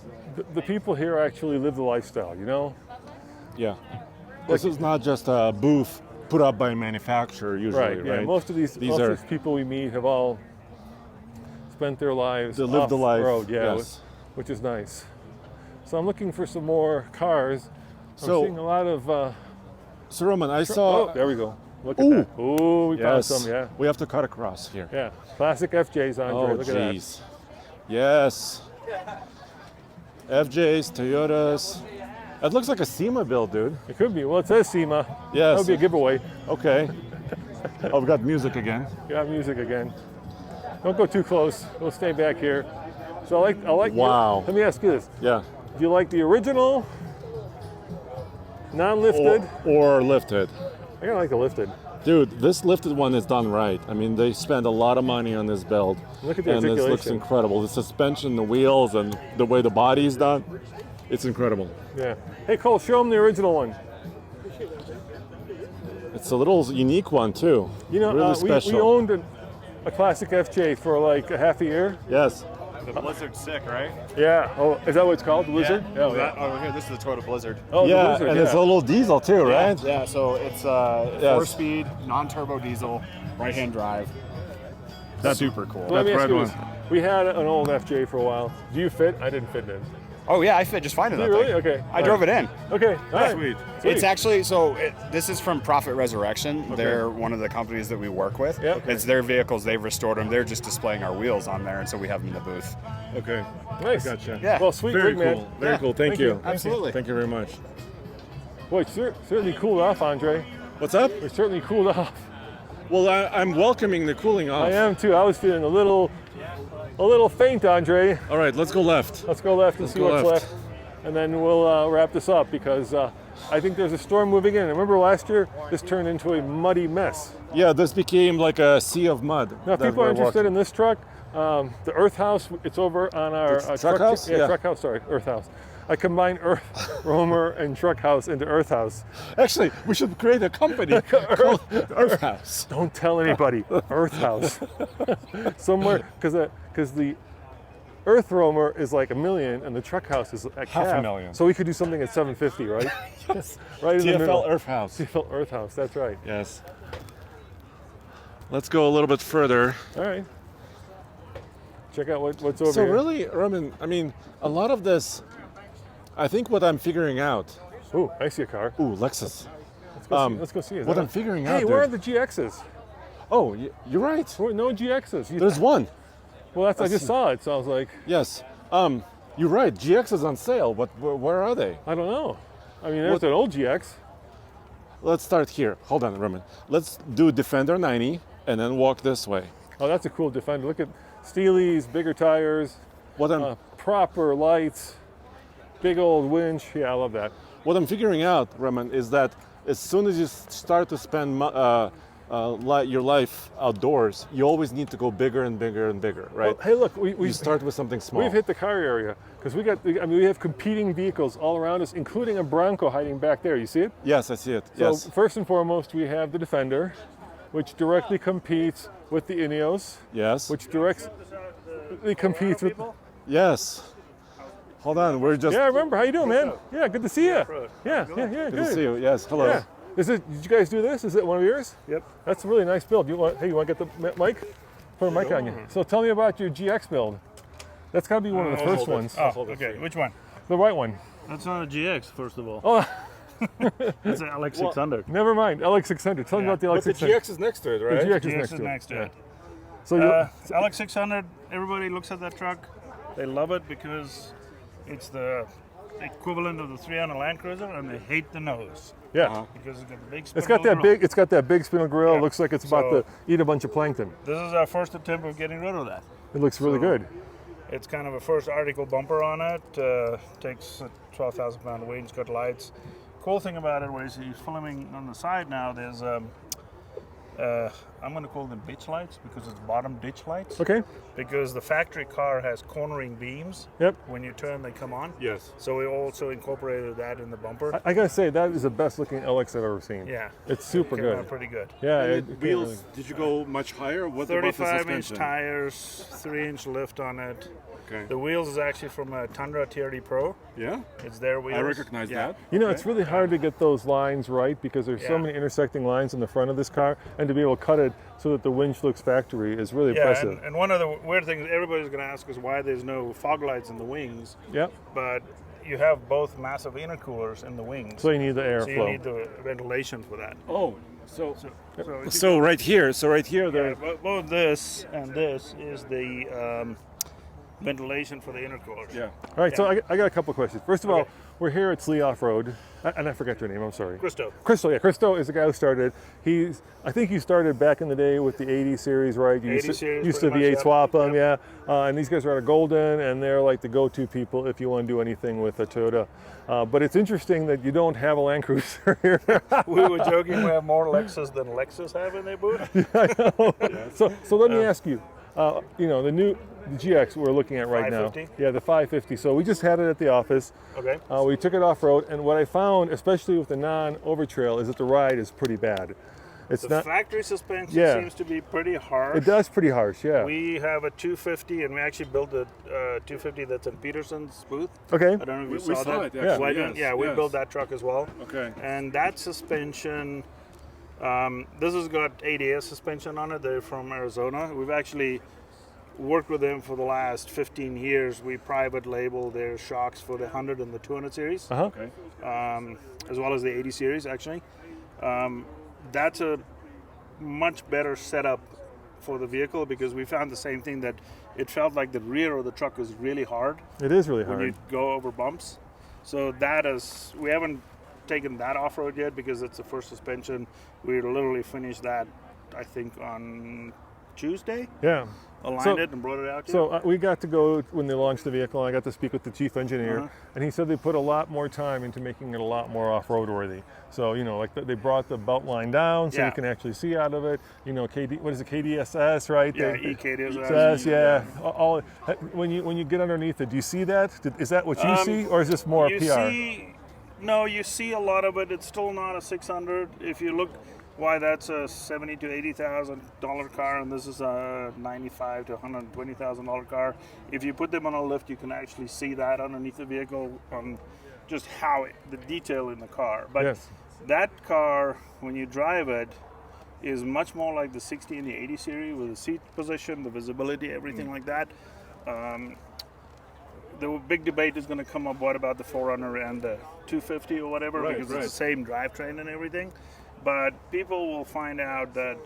the people here actually live the lifestyle. You know. Yeah. This is not just a booth put up by a manufacturer usually, right? Yeah. Most of these people we meet have all spent their lives They live off the life, road. Yeah. yes. Which is nice. So I'm looking for some more cars. I'm seeing a lot of. So Roman, I saw. Oh, there we go. Look at that. Oh, we found some. Yeah. We have to cut across here. Yeah. Classic FJs, Andre. Oh, Look at that. jeez. Yes. FJs, Toyotas. It looks like a SEMA build, dude. It could be. Well, it says SEMA. Yes. That would be a giveaway. Okay. Oh, we got music again. Yeah, music again. Don't go too close. We'll stay back here. So I like. Wow. Let me ask you this. Yeah. Do you like the original, non-lifted? Or lifted. I kind of like the lifted. Dude, this lifted one is done right. I mean, they spend a lot of money on this build. Look at the and this articulation. looks incredible. The suspension, the wheels, and the way the body is done, it's incredible. Yeah. Hey, Cole, show them the original one. It's a little unique one, too. You know, really we special. owned a classic FJ for like a half a year. Yes. The Blizzard's sick, right? Yeah. Oh, is that what it's called? The Blizzard? Yeah. Oh, here, this is the Toyota Blizzard. Oh, yeah, the Blizzard, and it's a little diesel, too, right? Yeah, so it's four-speed, non-turbo diesel, right-hand drive. That's super cool. Let me ask you this. We had an old FJ for a while. Do you fit? I didn't fit in. Oh, yeah, I fit just fine in Do that you thing. really? Okay. I drove it in. Okay. All right. Sweet. It's actually, this is from Profit Resurrection. They're one of the companies that we work with. Yep. It's their vehicles. They've restored them. They're just displaying our wheels on there, and so we have them in the booth. Okay. Nice. Gotcha. Yeah. Well, sweet, Very great, cool. man. Very cool. Thank you. Absolutely. Thank you very much. Boy, certainly cooled off, Andre. What's up? We're certainly cooled off. Well, I'm welcoming the cooling off. I am too. I was feeling a little faint, Andre. All right, let's go left. Let's go left and see go what's left. left, and then we'll wrap this up because I think there's a storm moving in. Remember last year, this turned into a muddy mess. Yeah, this became like a sea of mud. Now, if people are interested in this truck, the Earth House, it's over on our Truck House? Yeah, Yeah. Truck House, sorry, Earth House. I combined Earth, Romer, and Truck House into Earth House. Actually, we should create a company called Earth House. Don't tell anybody. Earth House. Somewhere, because the Earth Roamer is like $1 million, and the Truck House is at half. $500,000. So we could do something at $750, right? Yes. Right in the middle. TFL Earth House. TFL Earth House. That's right. Yes. Let's go a little bit further. All right. Check out what's over So here. really, Roman, I mean, a lot of this, I think what I'm figuring out. Ooh, I see a car. Ooh, Lexus. Let's go see it. What I'm figuring out. Hey, where are dude. the GXs? Oh, you're right. No GXs. There's one. Well, I just saw it, so I was like, Yes. You're right. GX is on sale, but where are they? I don't know. I mean, there's an old GX. Let's start here. Hold on, Roman. Let's do Defender 90 and then walk this way. Oh, that's a cool Defender. Look at Steely's, bigger tires, What I'm proper lights, big old winch. Yeah, I love that. what I'm figuring out, Roman, is that as soon as you start to spend your life outdoors, you always need to go bigger and bigger and bigger, right? Well, hey, look, we You start with something small. We've hit the car area because we have competing vehicles all around us, including a Bronco hiding back there. You see it? Yes, I see it. So Yes. first and foremost, we have the Defender, which directly competes with the Ineos, Yes. which directly competes with. Yes. Hold on, we're just. Yeah, I remember. How you doing, man? Yeah, good to see you. Yeah, Good to see you. Yes. Hello. Yeah. Did you guys do this? Is it one of yours? Yep. That's a really nice build. You want to get the mic? Put a mic on you. So tell me about your GX build. That's got to be one of the first ones. Oh, okay. Which one? The white one. That's not a GX, first of all. Oh, It's an LX600. never mind. LX600. Tell me about the But the LX600. GX is next to it, The right? GX is GX next is to it. next to it. So you. LX600, everybody looks at that truck. They love it because it's the equivalent of the 300 Land Cruiser, and they hate the nose yeah. because it's got the big. It's got that big. It's got that big spindle grill. Yeah. Looks like it's about So- to eat a bunch of plankton. This is our first attempt of getting rid of that. It looks really good. It's kind of a first article bumper on it. Takes a 12,000 pound weight. It's got lights. Cool thing about it was he's filming on the side now. There's I'm going to call them bitch lights because it's bottom ditch lights. Okay. Because the factory car has cornering beams. Yep. When you turn, they come on. Yes. So we also incorporated that in the bumper. I gotta say that is the best looking LX I've ever seen. Yeah. It's super Came out good. pretty good. Yeah. And it the came wheels, really- did you go much higher? What about the 35-inch suspension? tires, 3-inch lift on it. Okay. The wheels is actually from a Tundra TRD Pro. Yeah, It's their wheels. I recognize that. You know, it's really hard to get those lines right because there's so Yeah. many intersecting lines in the front of this car, and to be able to cut it so that the winch looks factory is really Yeah, impressive. and one of the weird things everybody's going to ask is why there's no fog lights in the wings. Yep. But you have both massive intercoolers in the wings. So you need the airflow. So you need the ventilation for that. Oh, So right here. So right here, yeah, both this and this is the ventilation for the intercoolers. Yeah. All right, so I got a couple of questions. First of all, we're here at Slee Off-Road, and I forgot your name, I'm sorry. Christo. Christo, yeah, Christo is the guy who started. I think you started back in the day with the 80 series, right? You 80 series, used to pretty V8 much, swap them, yep. yeah. And these guys are out of Golden, and they're like the go-to people if you want to do anything with a Toyota. But it's interesting that you don't have a Land Cruiser here. We were joking we have more Lexus than Lexus have in their booth. I know. So let me ask you, the GX we're looking at right now. 550? Yeah, the 550. So we just had it at the office. Okay. We took it off-road, and what I found, especially with the non-overtrail, is that the ride is pretty bad. It's The not. factory suspension Yeah. seems to be pretty harsh. It does pretty harsh, yeah. We have a 250, and we actually built a 250 that's in Peterson's booth. Okay. I don't know if you We saw saw that. it, actually, Why yes, we yes. built that truck as well. Okay. And that suspension, this has got ADS suspension on it. They're from Arizona. We've actually worked with them for the last 15 years. We private label their shocks for the 100 and the 200 series, Okay. as well as the 80 series, actually. That's a much better setup for the vehicle because we found the same thing, that it felt like the rear of the truck was really hard It is really when you hard. go over bumps. So we haven't taken that off-road yet because it's the first suspension. We literally finished that, I think, on Tuesday. Yeah. Aligned it and brought it out here. So we got to go when they launched the vehicle. I got to speak with the chief engineer, Uh-huh. and he said they put a lot more time into making it a lot more off-road worthy. So they brought the belt line down so you Yeah. can actually see out of it. What is it, KDSS, right? Yeah, They- EKDSS, yeah. All when you get underneath it, do you see that? Is that what you see, or is this more you PR? you see a lot of it. It's still not a 600. If you look, why that's a $70,000 to $80,000 car, and this is a $95,000 to $120,000 car. If you put them on a lift, you can actually see that underneath the vehicle on just the detail in the car. But Yes. that car, when you drive it, is much more like the 60 and the 80 series with the seat position, the visibility, everything like that. The big debate is going to come up, what about the 4Runner and the 250 or whatever, because it's the same drivetrain and everything. But people will find out that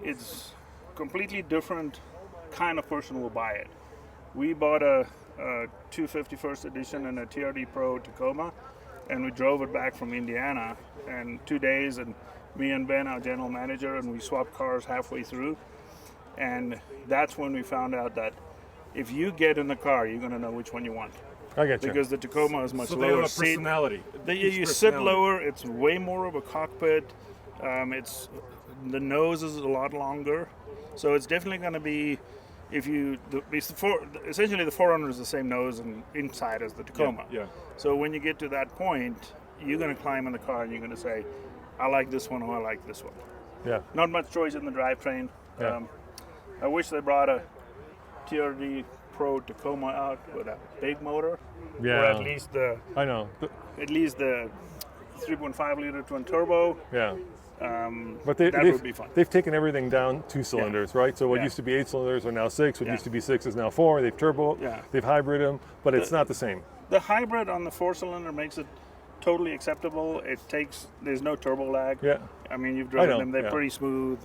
it's completely different kind of person will buy it. We bought a 250 first edition and a TRD Pro Tacoma, and we drove it back from Indiana in 2 days, and me and Ben, our general manager, and we swapped cars halfway through. And that's when we found out that if you get in the car, you're going to know which one you want. I get you. Because the Tacoma is much So lower they have a seat. personality. You sit lower. It's way more of a cockpit. The nose is a lot longer, so it's definitely going to be. Essentially the 4Runner is the same nose and inside as the Tacoma. Yeah. So when you get to that point, you're going to climb in the car and you're going to say, "I like this one," or "I like this one." Yeah. Not much choice in the drivetrain. Yeah. I wish they brought a TRD Pro Tacoma out with a big motor, Yeah. or at least the I know. 3.5 liter twin turbo. Yeah. But That would be fun. They've taken everything down 2 cylinders, right? So what Yeah. used to be 8 cylinders are now 6. What Yeah. used to be 6 is now 4. They've turbo. Yeah. They've hybrid them, but it's not the same. The hybrid on the 4-cylinder makes it totally acceptable. There's no turbo lag. Yeah. I mean, you've driven know, them; they're yeah. pretty smooth.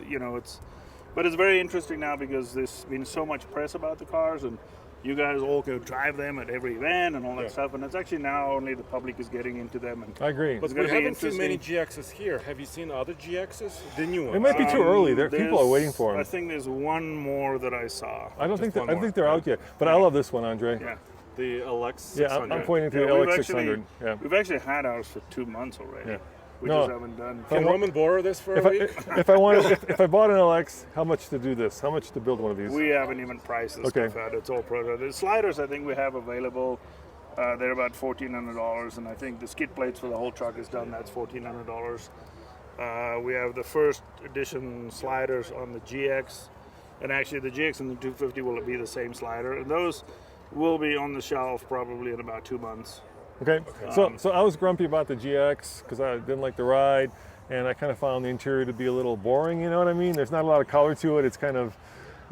But it's very interesting now because there's been so much press about the cars, and you guys all go drive them at every event and all that stuff. And it's actually now only the public is getting into them. And I agree. But It's we gonna be haven't seen many interesting. GXs here. Have you seen other GXs? The new ones? It might be too early. People are waiting for I them. think there's one more that I saw. I don't think one I more. think they're out yet. But I love this one, Andre. Yeah. The LX600. Yeah, I'm pointing to Yeah, the we've LX600. Yeah. We've actually had ours for 2 months already. Yeah. We No. just haven't done. Can Roman borrow this for a week? If I bought an LX, how much to do this? How much to build one of these? We haven't even priced this Okay. stuff out. It's all prototype. The sliders I think we have available. They're about $1,400, and I think the skid plates for the whole truck is done. That's $1,400. We have the first edition sliders on the GX, and actually the GX and the 250 will be the same slider, and those will be on the shelf probably in about 2 months. Okay. So I was grumpy about the GX because I didn't like the ride, and I kind of found the interior to be a little boring. You know what I mean? There's not a lot of color to it. It's kind of,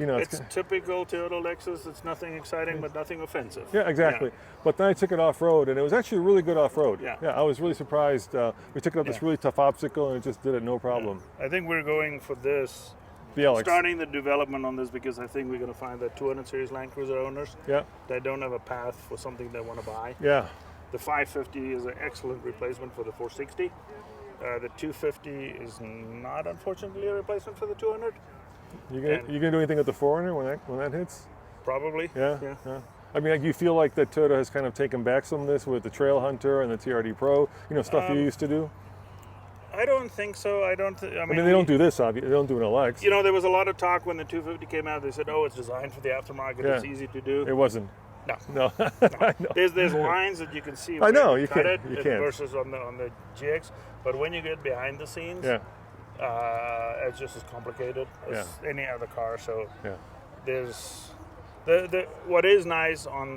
you know, it's typical Toyota Lexus. It's nothing exciting, but nothing offensive. Yeah, exactly. But then I took it off-road, and it was actually really good off-road. Yeah. I was really surprised. We took it up this really tough obstacle, and it just did it no problem. I think we're going for this. The LX. Starting the development on this because I think we're going to find that 200 series Land Cruiser owners that don't have a path for something they want to buy. Yeah. The 550 is an excellent replacement for the 460. The 250 is not, unfortunately, a replacement for the 200. You gonna do anything with the 400 when that hits? Probably. Yeah. I mean, like, you feel like that Toyota has kind of taken back some of this with the Trail Hunter and the TRD Pro, you know, stuff you used to do? I don't think so. I mean, they don't do this, obviously. They don't do an LX. You know, there was a lot of talk when the 250 came out. They said, oh, it's designed for the aftermarket. It's easy to do. It wasn't. No. I know. There's lines that you can see. I know, you can't. it You can't. versus on the GX. But when you get behind the scenes, it's just as complicated as any other car. So there's what is nice on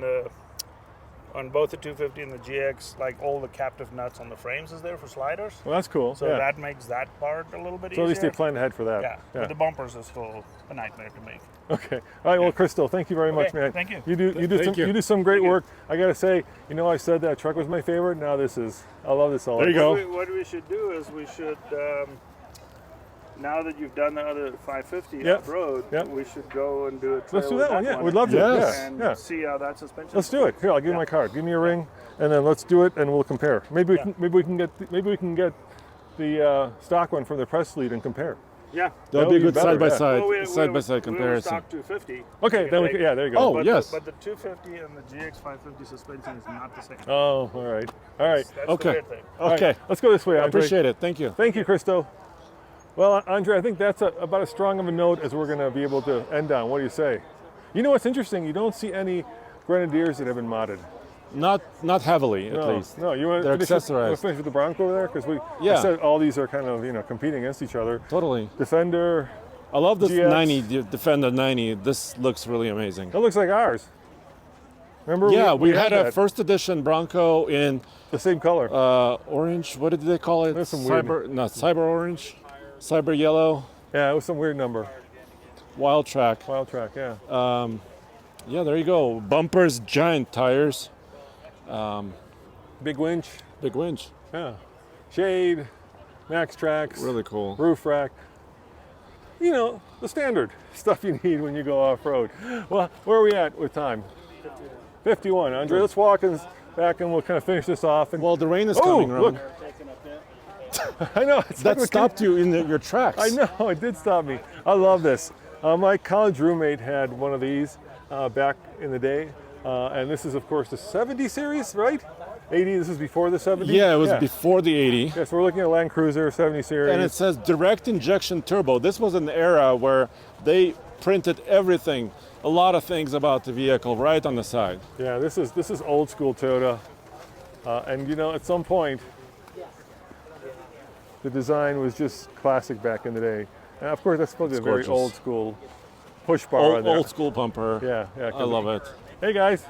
both the 250 and the GX, like all the captive nuts on the frames is there for sliders. Well, that's cool. So that makes that part a little bit easier. So at least they planned ahead for that. Yeah. But the bumpers is still a nightmare to make. Okay. All right. Well, Crystal, thank you very much, man. Thank you. You do some great work. I gotta say, you know, I said that truck was my favorite. Now this is. I love this all. There you go. What we should do is we should. Now that you've done the other 550 off-road, we should go and do a trail. Let's do that one. Yeah, we'd love to. And see how that suspension. Let's do it. Here, I'll give you my card. Give me a ring, and then let's do it, and we'll compare. Maybe we can get the stock one from the press lead and compare. Yeah, that'll be a good side by side we comparison. Stock 250. Okay, then there you go. Oh, yes. But the 250 and the GX 550 suspension is not the same. Oh, all right. That's okay. The weird thing. Okay. Right, let's go this way, I Andre. appreciate it. Thank you. Thank you, Christo. Well, Andre, I think that's about as strong of a note as we're going to be able to end on. What do you say? You know what's interesting? You don't see any Grenadiers that have been modded. Not heavily, at least. No, you want They're to accessorized. finish with the Bronco there? Because I said all these are kind of competing against each other. Totally. Defender. I love this GX. 90, the Defender 90. This looks really amazing. That looks like ours. Remember? Yeah, we had a that. first edition Bronco in the same color. Orange. What did they call it? There's some weird. Cyber orange, cyber yellow. Yeah, it was some weird number. Wild Track. Yeah. Yeah, there you go. Bumpers, giant tires. Big winch. Yeah. Shade, max tracks. Really cool. Roof rack. You know, the standard stuff you need when you go off-road. Well, where are we at with time? 51. Andre, let's walk back and we'll kind of finish this off. Well, the rain is coming, Ron. Look. I know. That stopped you in your tracks. I know, it did stop me. I love this. My college roommate had one of these back in the day. And this is, of course, the 70 series, right? 80, this is before the 70? Yeah, it was before the 80. Yes, we're looking at Land Cruiser 70 series. And it says direct injection turbo. This was an era where they printed everything, a lot of things about the vehicle right on the side. Yeah, this is old school Toyota. And you know, at some point, the design was just classic back in the day. And of course, that's supposed to be a very old school push bar on there. Old school bumper. Yeah. I love it. Hey guys.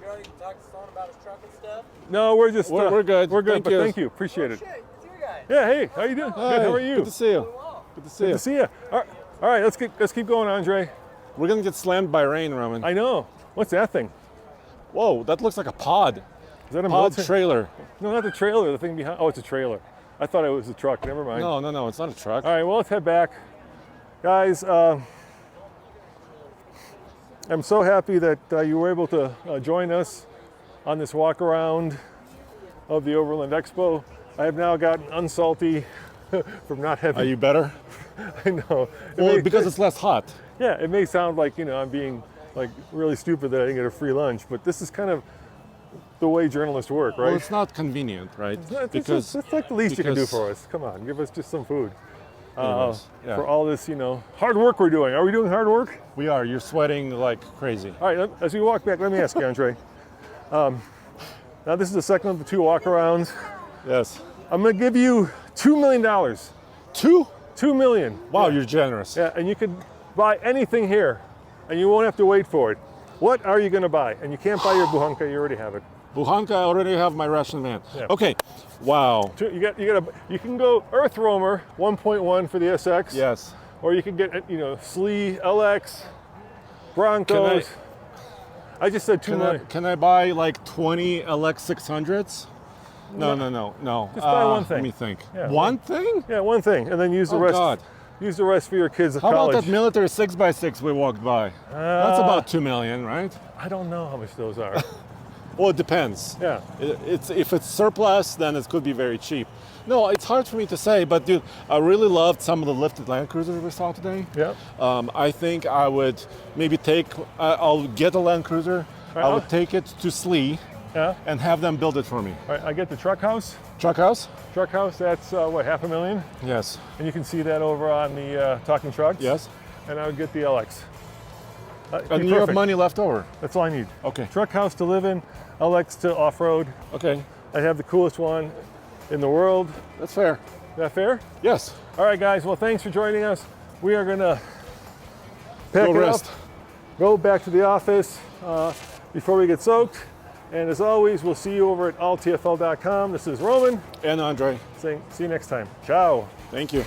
You already talked to someone about his truck and stuff? No, we're just we're good. We're good. Thank you. Appreciate it. Shit, it's you guys. Yeah. Hey, how you doing? Hi, good. How are you? Good to see you. Good to see you. All right. Let's keep going, Andre. We're gonna get slammed by rain, Roman. I know. What's that thing? Whoa, that looks like a pod. Is that a pod trailer? No, not the trailer. The thing behind. Oh, it's a trailer. I thought it was a truck. Never mind. No, it's not a truck. All right. Well, let's head back, guys. I'm so happy that you were able to join us on this walk around of the Overland Expo. I have now gotten unsalty from not having. Are you better? I know. Well, because it's less hot. Yeah, it may sound like I'm being like really stupid that I didn't get a free lunch, but this is kind of the way journalists work, right? Well, it's not convenient, right? It's like the least you can do for us. Come on, give us just some food. For all this, hard work we're doing. Are we doing hard work? We are. You're sweating like crazy. All right, as we walk back, let me ask you, Andre. Now this is the second of the two walk-arounds. Yes. I'm going to give you $2 million. $2 million. Wow, you're generous. Yeah, and you could buy anything here, and you won't have to wait for it. What are you going to buy? And you can't buy your Buhanka, you already have it. Buhanka, I already have my Russian van. Yeah. Okay, wow. You can go Earth Roamer 1.1 for the SX. Yes. Or you can get, Slee LX Broncos. I just said 2 million. Can I buy like 20 LX600s? No. Just buy one thing. Let me think. Yeah, one thing? Yeah, one thing, and then use the Oh, rest. God. Use the rest for your kids at How college. about that military 6x6 we walked by? That's about 2 million, right? I don't know how much those are. Well, it depends. Yeah. If it's surplus, then it could be very cheap. No, it's hard for me to say, but dude, I really loved some of the lifted Land Cruisers we saw today. Yeah. I think I would maybe I'll get a Land Cruiser. I would take it to Slee and have them build it for me. All right, I get the truck house. Truck house? Truck house, that's what, $500,000? Yes. And you can see that over on the Talking Trucks. Yes. And I would get the LX. And you have money left over? That's all I need. Okay. Truck house to live in, LX to off-road. Okay. I have the coolest one in the world. That's fair. Is that fair? Yes. All right, guys. Well, thanks for joining us. We are going to pack it up, go back to the office before we get soaked. And as always, we'll see you over at alltfl.com. This is Roman. And Andre. Saying, see you next time. Ciao. Thank you.